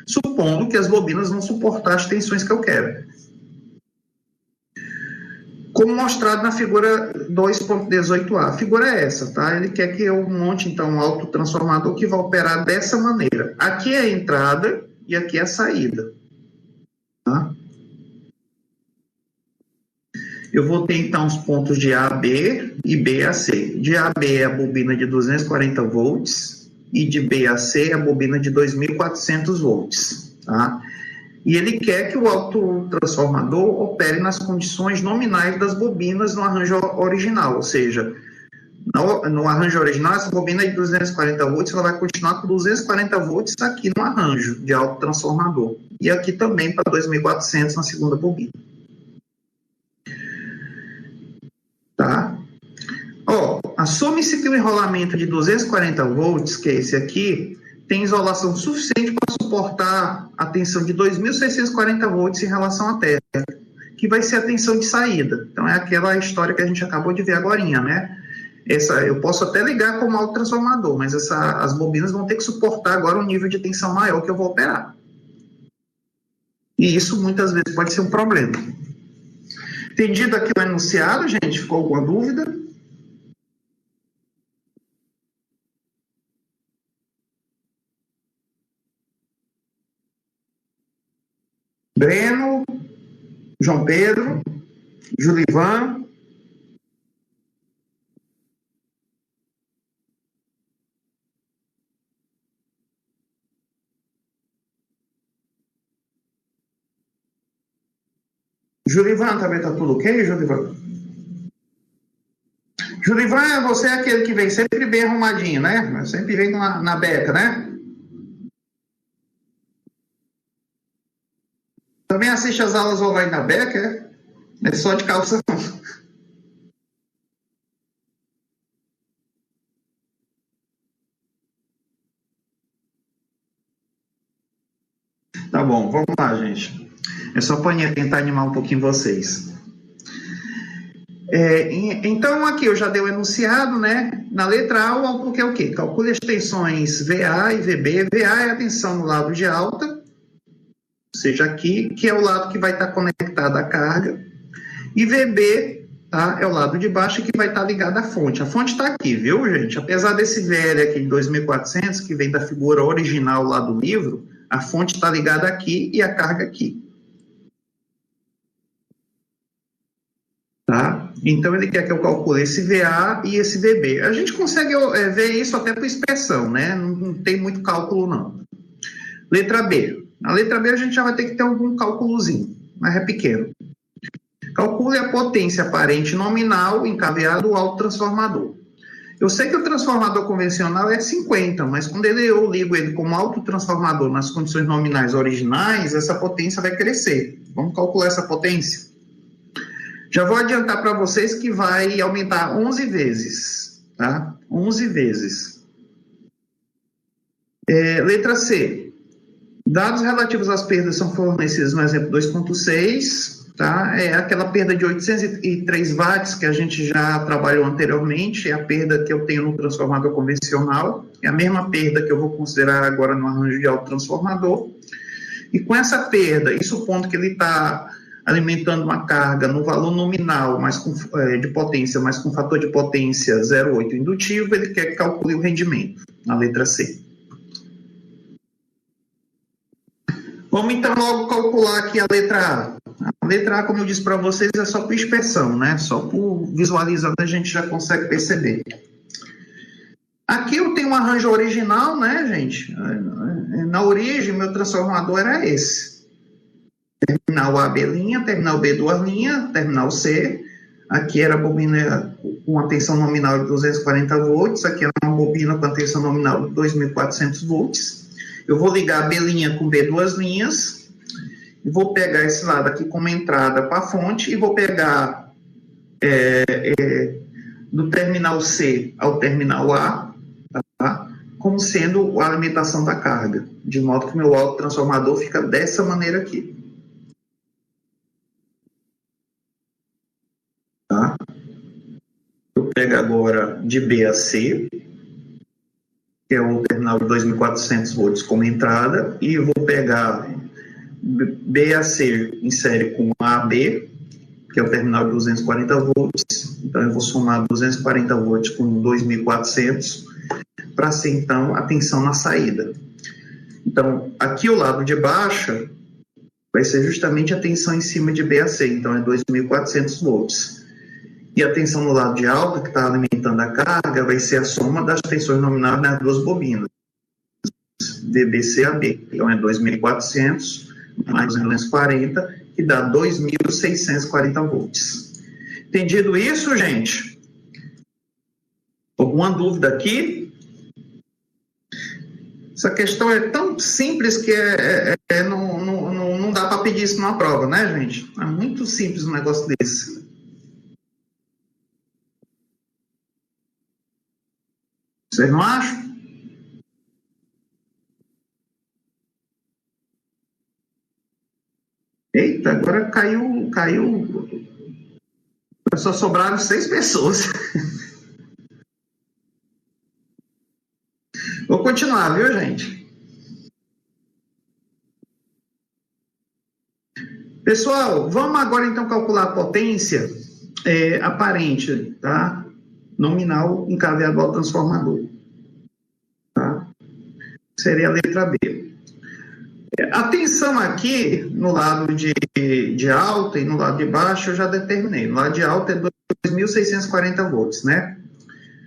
supondo que as bobinas vão suportar as tensões que eu quero. Como mostrado na figura 2.18a. A figura é essa, tá? Ele quer que eu monte, então, um autotransformador que vai operar dessa maneira. Aqui é a entrada e aqui é a saída. Tá? Eu vou ter, então, os pontos de A a B e B a C. De A a B é a bobina de 240 volts e de B a C é a bobina de 2.400 volts. Tá? E ele quer que o autotransformador opere nas condições nominais das bobinas no arranjo original, ou seja, no arranjo original, essa bobina de 240 volts ela vai continuar com 240 volts aqui no arranjo de autotransformador. E aqui também para 2.400 na segunda bobina. Tá? Assume-se que o enrolamento de 240 volts, que é esse aqui, tem isolação suficiente para suportar a tensão de 2.640 volts em relação à Terra, que vai ser a tensão de saída. Então, é aquela história que a gente acabou de ver agorinha, né? Eu posso até ligar como autotransformador, mas as bobinas vão ter que suportar agora um nível de tensão maior que eu vou operar. E isso, muitas vezes, pode ser um problema. Entendido aqui o enunciado, gente? Ficou alguma dúvida? Breno, João Pedro, Julivan. Jurivan, também tá tudo ok, Jurivan? Jurivan, você é aquele que vem sempre bem arrumadinho, né? Sempre vem na beca, né? Também assiste as aulas online na beca, é? É só de calça. Tá bom, vamos lá, gente. É só para tentar animar um pouquinho vocês. Então, aqui eu já dei o enunciado, né? Na letra A, o cálculo que é o quê? Calcule as tensões VA e VB. VA é a tensão no lado de alta, ou seja, aqui, que é o lado que vai estar conectado à carga. E VB, tá? É o lado de baixo que vai estar ligado à fonte. A fonte está aqui, viu, gente? Apesar desse VL aqui de 2400, que vem da figura original lá do livro, a fonte está ligada aqui e a carga aqui. Tá? Então, ele quer que eu calcule esse VA e esse VB. A gente consegue ver isso até por expressão, né? Não tem muito cálculo, não. Letra B. Na letra B, a gente já vai ter que ter algum cálculozinho, mas é pequeno. Calcule a potência aparente nominal encadeado do autotransformador. Eu sei que o transformador convencional é 50, mas quando eu ligo ele como autotransformador nas condições nominais originais, essa potência vai crescer. Vamos calcular essa potência? Já vou adiantar para vocês que vai aumentar 11 vezes, tá? 11 vezes. Letra C. Dados relativos às perdas são fornecidos no exemplo 2.6, tá? É aquela perda de 803 watts que a gente já trabalhou anteriormente, é a perda que eu tenho no transformador convencional, é a mesma perda que eu vou considerar agora no arranjo de autotransformador. E com essa perda, e supondo que ele está alimentando uma carga no valor nominal mas de potência, mas com fator de potência 0,8 indutivo, ele quer que calcule o rendimento, na letra C. Vamos então logo calcular aqui a letra A. A letra A, como eu disse para vocês, é só por inspeção, né? Só por visualizando a gente já consegue perceber. Aqui eu tenho um arranjo original, né, gente? Na origem, meu transformador era esse. Terminal A, B', terminal B, 2 linhas, terminal C. Aqui era a bobina com a tensão nominal de 240 volts, aqui era uma bobina com a tensão nominal de 2.400 volts. Eu vou ligar a B' com B, 2 linhas, e vou pegar esse lado aqui como entrada para a fonte, e vou pegar do terminal C ao terminal A, tá? Como sendo a alimentação da carga, de modo que o meu autotransformador fica dessa maneira aqui. Tá? Eu pego agora de B a C, que é o terminal de 2.400 volts como entrada, e eu vou pegar B a C em série com A a B, que é o terminal de 240 volts, então eu vou somar 240 volts com 2.400, para ser então a tensão na saída. Então, aqui o lado de baixo vai ser justamente a tensão em cima de B a C, então é 2.400 volts. E a tensão no lado de alta, que está alimentando a carga, vai ser a soma das tensões nominais nas duas bobinas, VB-CAB. Então, é 2.400 mais 240, que dá 2.640 volts. Entendido isso, gente? Alguma dúvida aqui? Essa questão é tão simples que não dá para pedir isso numa prova, né, gente? É muito simples um negócio desse. Vocês não acham? Eita, agora caiu. Só sobraram 6 pessoas. Vou continuar, viu, gente? Pessoal, vamos agora então calcular a potência aparente, tá? Nominal encadeado ao transformador. Tá? Seria a letra B. A tensão aqui, no lado de alta e no lado de baixo, eu já determinei. No lado de alta é 2.640 volts, né?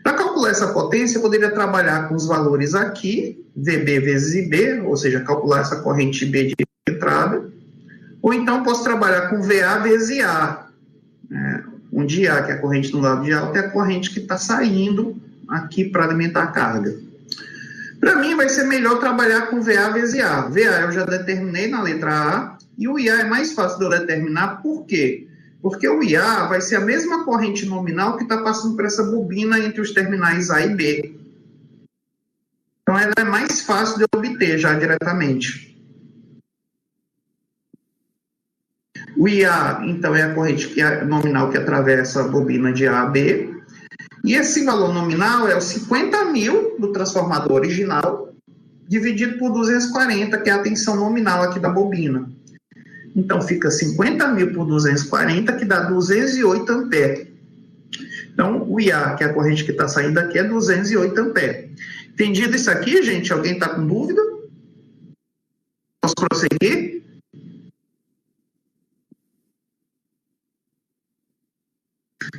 Para calcular essa potência, eu poderia trabalhar com os valores aqui, VB vezes IB, ou seja, calcular essa corrente B de entrada, Ou então posso trabalhar com VA vezes IA, né? Onde IA, que é a corrente no lado de alta, é a corrente que está saindo aqui para alimentar a carga. Para mim vai ser melhor trabalhar com VA vezes IA. VA eu já determinei na letra A, e o IA é mais fácil de eu determinar, por quê? Porque o IA vai ser a mesma corrente nominal que está passando por essa bobina entre os terminais A e B. Então ela é mais fácil de obter já diretamente. O IA, então, é a corrente nominal que atravessa a bobina de A a B. E esse valor nominal é os 50.000 do transformador original, dividido por 240, que é a tensão nominal aqui da bobina. Então, fica 50.000 por 240, que dá 208 amperes. Então, o IA, que é a corrente que está saindo aqui, é 208 amperes. Entendido isso aqui, gente? Alguém está com dúvida? Posso prosseguir?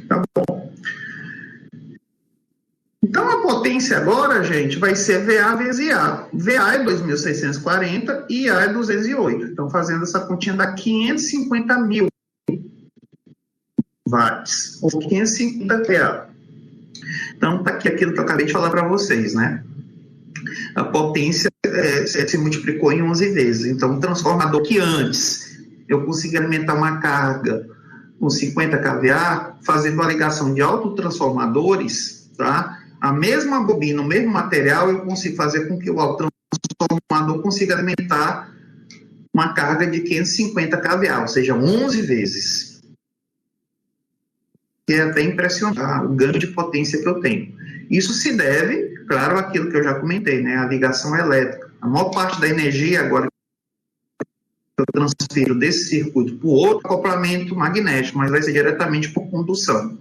Tá bom. Então, a potência agora, gente, vai ser VA vezes IA. VA é 2.640 e IA é 208. Então, fazendo essa continha dá 550.000 watts, ou 550 VA. Então, tá aqui aquilo que eu acabei de falar para vocês, né? A potência se multiplicou em 11 vezes. Então, um transformador que antes eu conseguia alimentar uma carga com 50 kVA, fazendo a ligação de autotransformadores, tá? A mesma bobina, o mesmo material, eu consigo fazer com que o autotransformador consiga alimentar uma carga de 550 kVA, ou seja, 11 vezes. Que é até impressionante o ganho de potência que eu tenho. Isso se deve, claro, àquilo que eu já comentei, né? A ligação elétrica. A maior parte da energia agora eu transfiro desse circuito para o outro acoplamento magnético, mas vai ser diretamente por condução.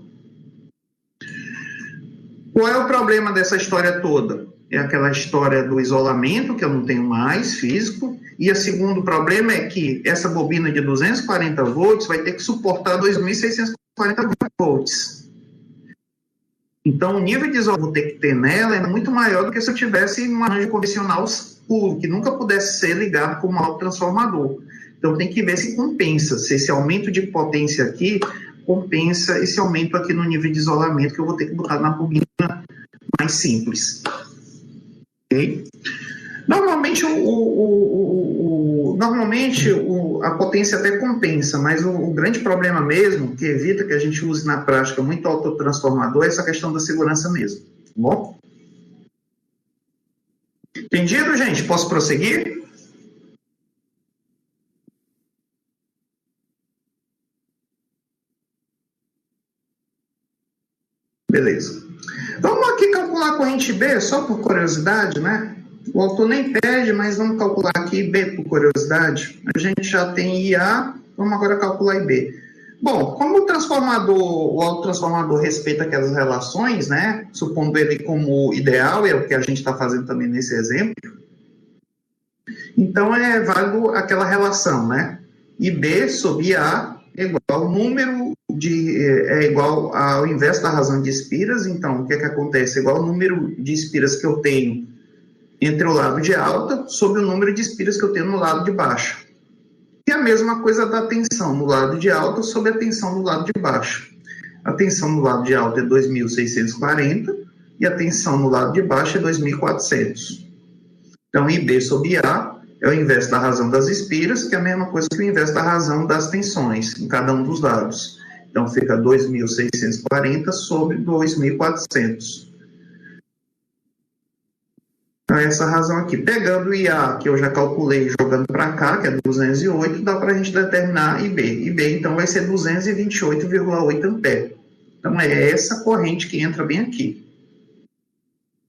Qual é o problema dessa história toda? É aquela história do isolamento, que eu não tenho mais, físico, e o segundo problema é que essa bobina de 240 volts vai ter que suportar 2.640 volts. Então, o nível de isolamento que eu vou ter que ter nela é muito maior do que se eu tivesse um arranjo convencional puro, que nunca pudesse ser ligado como autotransformador. Então, tem que ver se compensa, se esse aumento de potência aqui compensa esse aumento aqui no nível de isolamento que eu vou ter que botar na bobina mais simples. Ok? Normalmente, a potência até compensa, mas o grande problema mesmo, que evita que a gente use na prática muito autotransformador, é essa questão da segurança mesmo. Tá bom? Entendido, gente? Posso prosseguir? Beleza. Vamos aqui calcular a corrente B, só por curiosidade, né? O autor nem pede, mas vamos calcular aqui B por curiosidade. A gente já tem IA, vamos agora calcular IB. Bom, como o autotransformador respeita aquelas relações, né? Supondo ele como ideal, é o que a gente está fazendo também nesse exemplo. Então, é válido aquela relação, né? IB sobre IA é igual ao número é igual ao inverso da razão de espiras. Então, o que é que acontece? É igual ao número de espiras que eu tenho entre o lado de alta sobre o número de espiras que eu tenho no lado de baixo. E a mesma coisa da tensão no lado de alta sobre a tensão no lado de baixo. A tensão no lado de alta é 2.640 e a tensão no lado de baixo é 2.400. Então, IB sobre A é o inverso da razão das espiras, que é a mesma coisa que o inverso da razão das tensões em cada um dos lados. Então, fica 2.640 sobre 2.400. Então, essa razão aqui. Pegando o IA, que eu já calculei, jogando para cá, que é 208, dá para a gente determinar IB. IB, então, vai ser 228,8 amperes. Então, é essa corrente que entra bem aqui.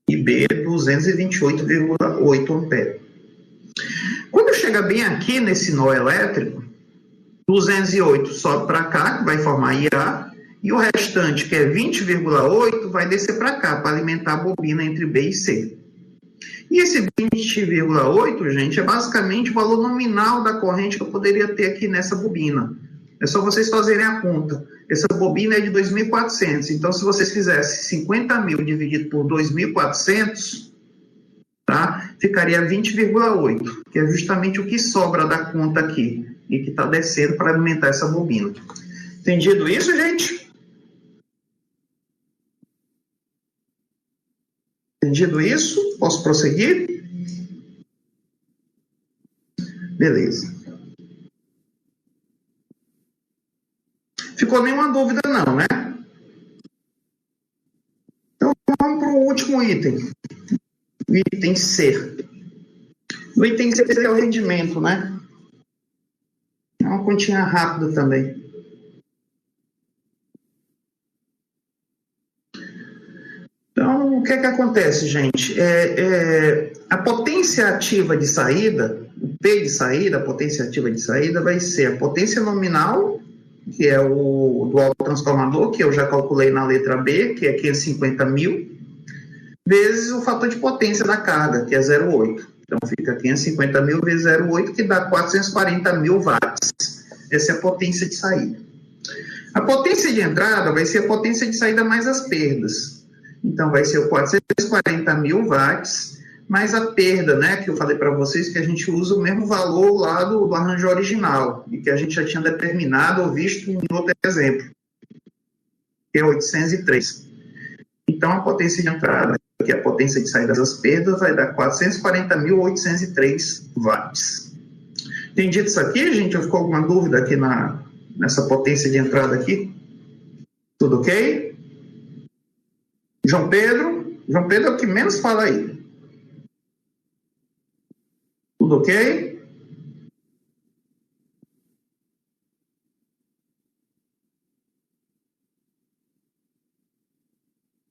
IB é 228,8 amperes. Quando chega bem aqui nesse nó elétrico, 208 sobe para cá, que vai formar IA, e o restante, que é 20,8, vai descer para cá, para alimentar a bobina entre B e C. E esse 20,8, gente, é basicamente o valor nominal da corrente que eu poderia ter aqui nessa bobina. É só vocês fazerem a conta. Essa bobina é de 2.400, então se vocês fizessem 50.000 dividido por 2.400, tá? Ficaria 20,8, que é justamente o que sobra da conta aqui, e que está descendo para alimentar essa bobina. Entendido isso, gente? Entendido isso? Posso prosseguir? Beleza. Ficou nenhuma dúvida não, né? Então, vamos para o último item. O item C. O item C é o rendimento, né? É uma continha rápida também. Então, o que é que acontece, gente? A potência ativa de saída, o P de saída, a potência ativa de saída vai ser a potência nominal, que é o do autotransformador, que eu já calculei na letra B, que é 550 mil, vezes o fator de potência da carga, que é 0,8. Então, fica 550 mil vezes 0,8, que dá 440 mil watts. Essa é a potência de saída. A potência de entrada vai ser a potência de saída mais as perdas. Então, vai ser o 440 mil watts, mais a perda, né, que eu falei para vocês, que a gente usa o mesmo valor lá do arranjo original, e que a gente já tinha determinado ou visto em outro exemplo, que é 803. Então, a potência de entrada, que é a potência de saída das perdas, vai dar 440.803 watts. Entendido isso aqui, gente? Ficou alguma dúvida aqui nessa potência de entrada aqui? Tudo ok? João Pedro é o que menos fala aí. Tudo ok?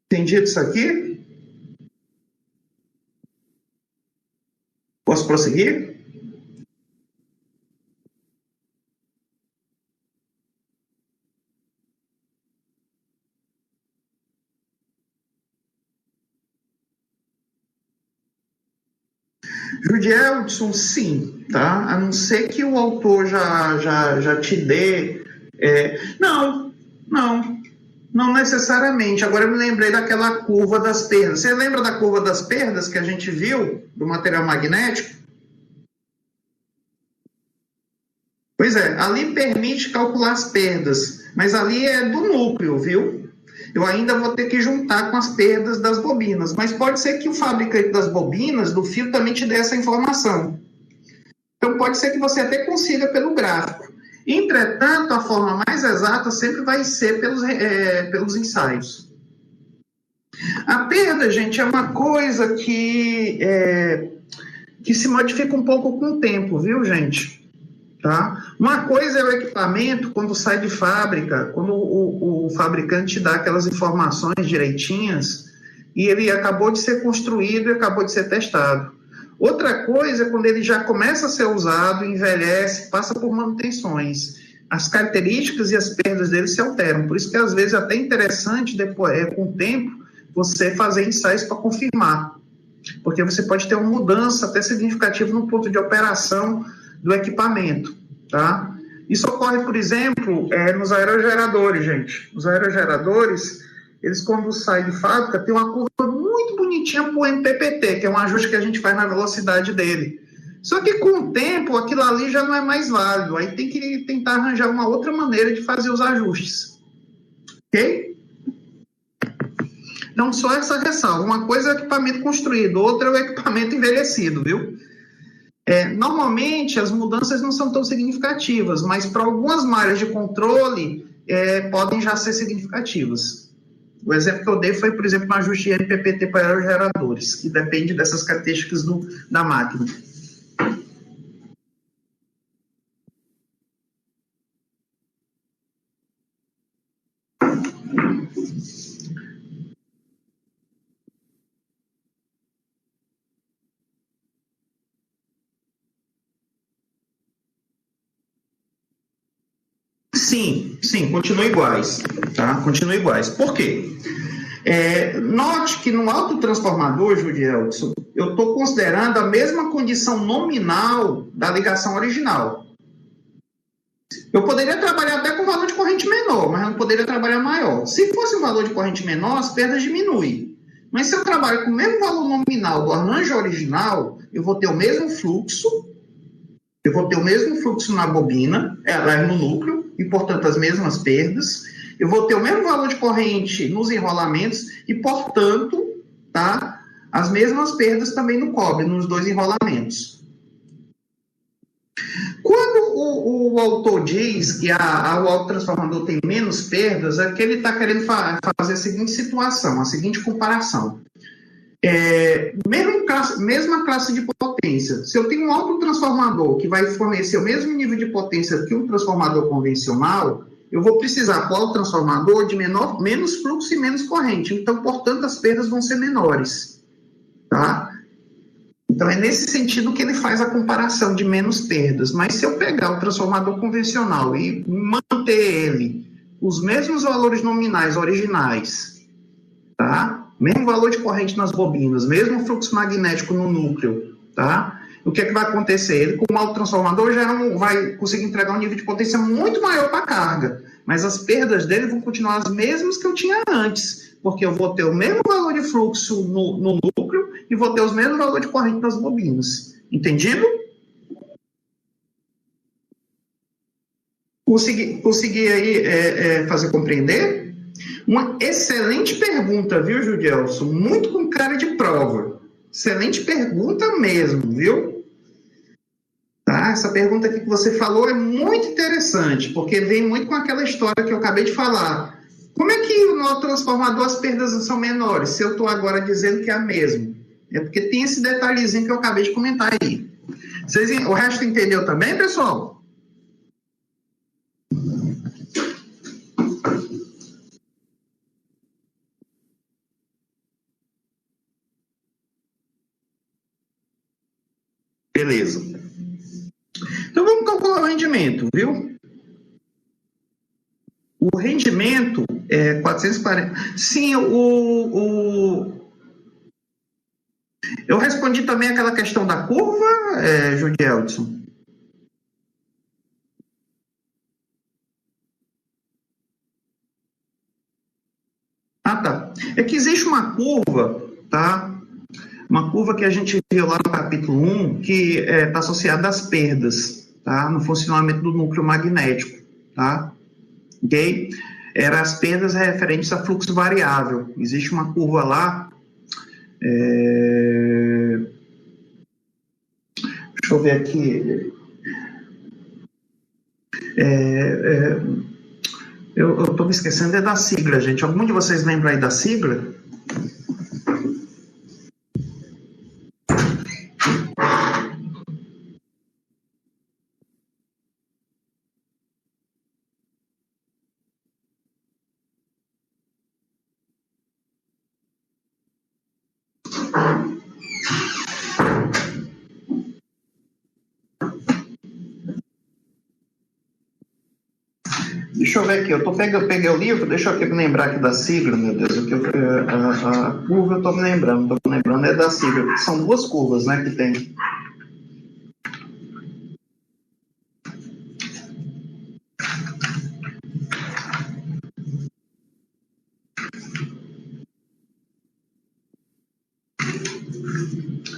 Entendido isso aqui? Posso prosseguir? Judielson, sim, tá? A não ser que o autor já te dê... Não necessariamente. Agora eu me lembrei daquela curva das perdas. Você lembra da curva das perdas que a gente viu do material magnético? Pois é, ali permite calcular as perdas, mas ali é do núcleo, viu? Eu ainda vou ter que juntar com as perdas das bobinas, mas pode ser que o fabricante das bobinas, do fio, também te dê essa informação. Então pode ser que você até consiga pelo gráfico. Entretanto, a forma mais exata sempre vai ser pelos ensaios. A perda, gente, é uma coisa que se modifica um pouco com o tempo, viu, gente? Tá? Uma coisa é o equipamento, quando sai de fábrica, quando o fabricante dá aquelas informações direitinhas, e ele acabou de ser construído e acabou de ser testado. Outra coisa é quando ele já começa a ser usado, envelhece, passa por manutenções. As características e as perdas dele se alteram. Por isso que, às vezes, é até interessante, depois, com o tempo, você fazer ensaios para confirmar. Porque você pode ter uma mudança até significativa no ponto de operação do equipamento, tá? Isso ocorre, por exemplo, nos aerogeradores, gente. Os aerogeradores, eles, quando saem de fábrica, tem uma curva muito bonitinha para o MPPT, que é um ajuste que a gente faz na velocidade dele. Só que, com o tempo, aquilo ali já não é mais válido. Aí tem que tentar arranjar uma outra maneira de fazer os ajustes. Ok? Então, só essa ressalva. Uma coisa é o equipamento construído, outra é o equipamento envelhecido, viu? Normalmente, as mudanças não são tão significativas, mas para algumas malhas de controle, podem já ser significativas. O exemplo que eu dei foi, por exemplo, um ajuste de MPPT para aerogeradores, que depende dessas características da máquina. Sim, continuam iguais, tá? Continuam iguais. Por quê? Note que no autotransformador, Judielson, eu estou considerando a mesma condição nominal da ligação original. Eu poderia trabalhar até com valor de corrente menor, mas não poderia trabalhar maior. Se fosse um valor de corrente menor, as perdas diminuem. Mas se eu trabalho com o mesmo valor nominal do arranjo original, eu vou ter o mesmo fluxo, na bobina, no núcleo, e, portanto, as mesmas perdas. Eu vou ter o mesmo valor de corrente nos enrolamentos e, portanto, tá, as mesmas perdas também no cobre, nos dois enrolamentos. Quando o autor diz que o autotransformador tem menos perdas, é que ele está querendo fazer a seguinte situação, a seguinte comparação. Mesma classe de potência. Se eu tenho um autotransformador que vai fornecer o mesmo nível de potência que um transformador convencional, eu vou precisar para o autotransformador de menos fluxo e menos corrente. Então, portanto, as perdas vão ser menores. Tá? Então, é nesse sentido que ele faz a comparação de menos perdas. Mas se eu pegar o transformador convencional e manter ele os mesmos valores nominais originais, tá? Mesmo valor de corrente nas bobinas, mesmo fluxo magnético no núcleo, tá? O que é que vai acontecer? Ele, com o autotransformador, vai conseguir entregar um nível de potência muito maior para a carga, mas as perdas dele vão continuar as mesmas que eu tinha antes, porque eu vou ter o mesmo valor de fluxo no núcleo e vou ter os mesmos valores de corrente nas bobinas. Entendido? Consegui aí fazer compreender? Uma excelente pergunta, viu, Judelson? Muito com cara de prova. Excelente pergunta mesmo, viu? Tá? Essa pergunta aqui que você falou é muito interessante, porque vem muito com aquela história que eu acabei de falar. Como é que no transformador as perdas são menores, se eu estou agora dizendo que é a mesma? É porque tem esse detalhezinho que eu acabei de comentar aí. O resto entendeu também, pessoal? Beleza. Então vamos calcular o rendimento, viu? O rendimento é 440. Sim, eu respondi também aquela questão da curva, Judielson. Ah, tá. É que existe uma curva, tá? Uma curva que a gente viu lá no capítulo 1, que está associada às perdas, tá? No funcionamento do núcleo magnético, tá? Ok? Eram as perdas referentes a fluxo variável. Existe uma curva lá. Deixa eu ver aqui. Eu estou me esquecendo da sigla, gente. Algum de vocês lembra aí da sigla? Deixa eu ver aqui, eu peguei o livro, deixa eu aqui me lembrar aqui da sigla, meu Deus, a curva eu estou me lembrando é da sigla, são duas curvas, né, que tem.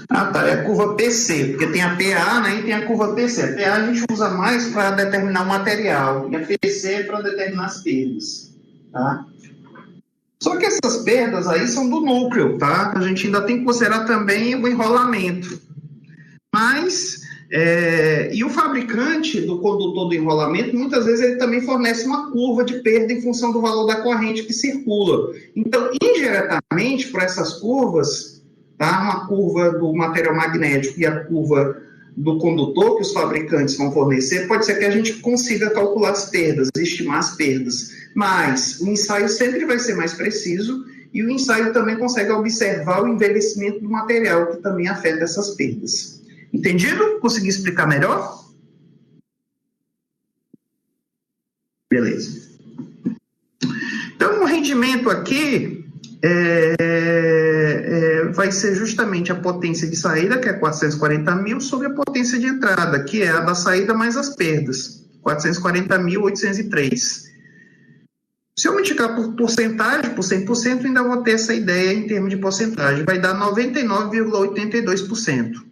Ah, tá, é a curva PC, porque tem a PA, né, e tem a curva PC. A PA a gente usa mais para determinar o material, e a PC é para determinar as perdas, tá? Só que essas perdas aí são do núcleo, tá? A gente ainda tem que considerar também o enrolamento. Mas, e o fabricante do condutor do enrolamento, muitas vezes ele também fornece uma curva de perda em função do valor da corrente que circula. Então, indiretamente, por essas curvas, tá? Uma curva do material magnético e a curva do condutor que os fabricantes vão fornecer, pode ser que a gente consiga calcular as perdas, estimar as perdas, mas o ensaio sempre vai ser mais preciso e o ensaio também consegue observar o envelhecimento do material, que também afeta essas perdas. Entendido? Consegui explicar melhor? Beleza. Então, o rendimento aqui vai ser justamente a potência de saída, que é 440.000, sobre a potência de entrada, que é a da saída mais as perdas, 440.803. Se eu multiplicar por porcentagem, por 100%, ainda vou ter essa ideia em termos de porcentagem. Vai dar 99,82%.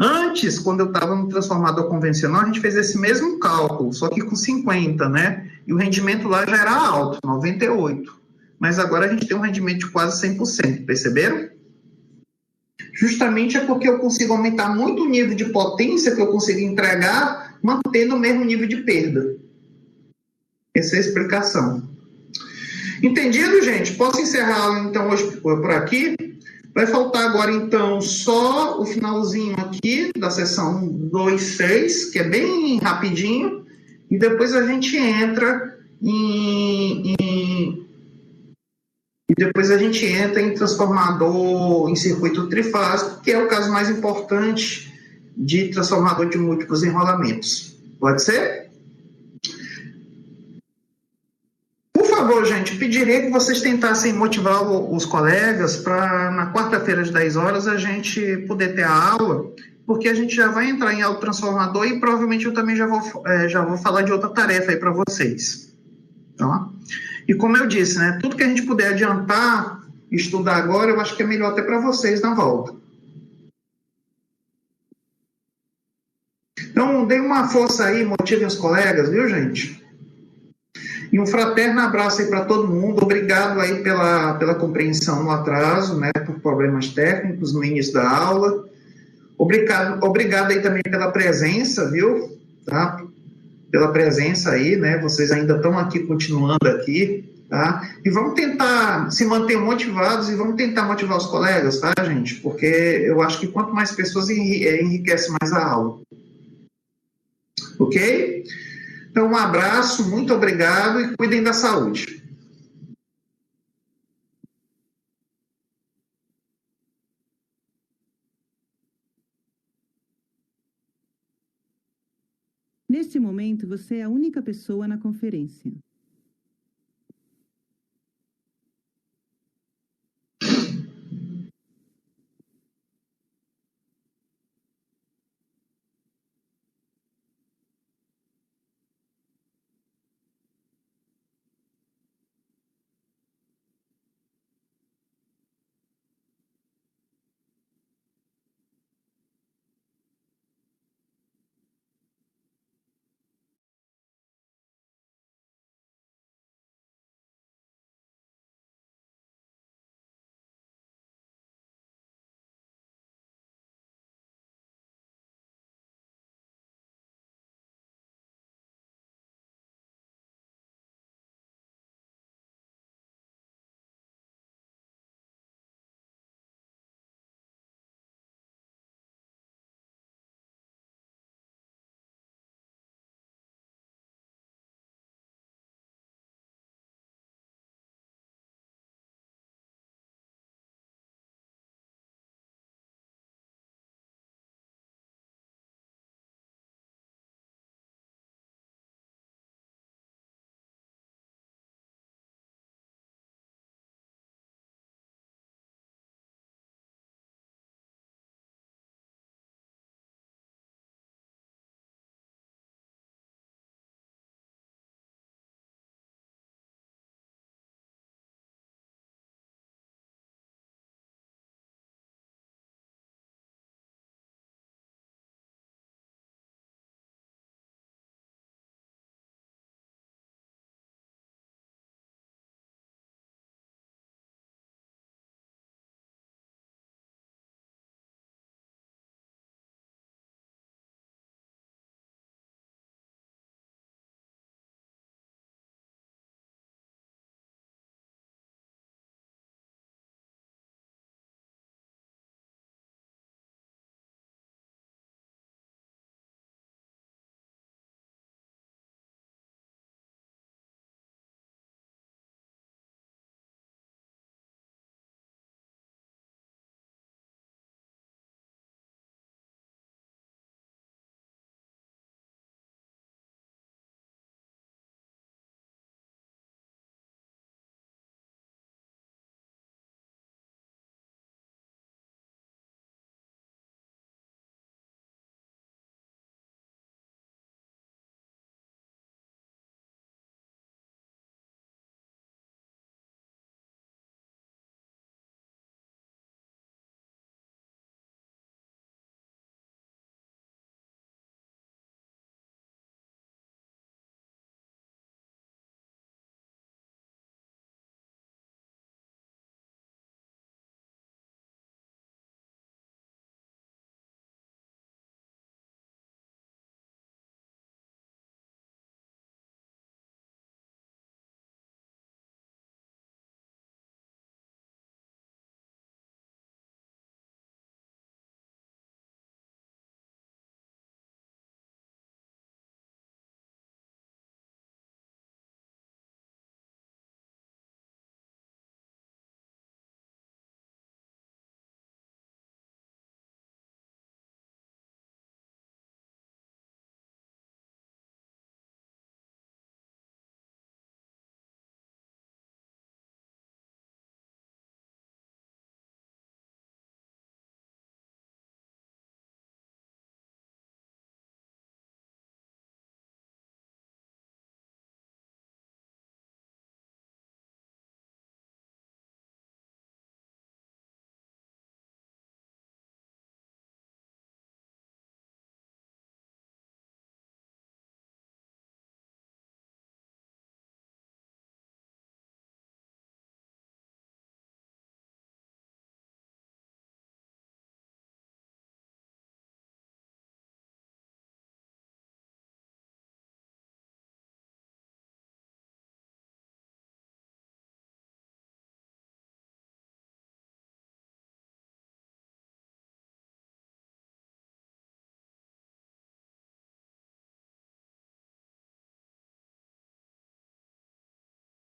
Antes, quando eu estava no transformador convencional, a gente fez esse mesmo cálculo, só que com 50, né? E o rendimento lá já era alto, 98. Mas agora a gente tem um rendimento de quase 100%, perceberam? Justamente é porque eu consigo aumentar muito o nível de potência que eu consigo entregar, mantendo o mesmo nível de perda. Essa é a explicação. Entendido, gente? Posso encerrar, então, hoje por aqui? Vai faltar agora, então, só o finalzinho aqui da sessão 2.6, que é bem rapidinho, e depois a gente entra em transformador em circuito trifásico, que é o caso mais importante de transformador de múltiplos enrolamentos. Pode ser? Por favor, gente, pediria que vocês tentassem motivar os colegas para, na quarta-feira, às 10 horas, a gente poder ter a aula, porque a gente já vai entrar em autotransformador e provavelmente eu também já vou falar de outra tarefa aí para vocês. Tá? E como eu disse, né, tudo que a gente puder adiantar, estudar agora, eu acho que é melhor até para vocês na volta. Então, dê uma força aí, motivem os colegas, viu, gente? E um fraterno abraço aí para todo mundo. Obrigado aí pela compreensão no atraso, né, por problemas técnicos no início da aula. Obrigado aí também pela presença, viu? Tá? Pela presença aí, né? Vocês ainda estão aqui, continuando aqui, tá? E vamos tentar se manter motivados e vamos tentar motivar os colegas, tá, gente? Porque eu acho que quanto mais pessoas enriquece mais a aula. Ok? Então, um abraço, muito obrigado e cuidem da saúde. Neste momento, você é a única pessoa na conferência.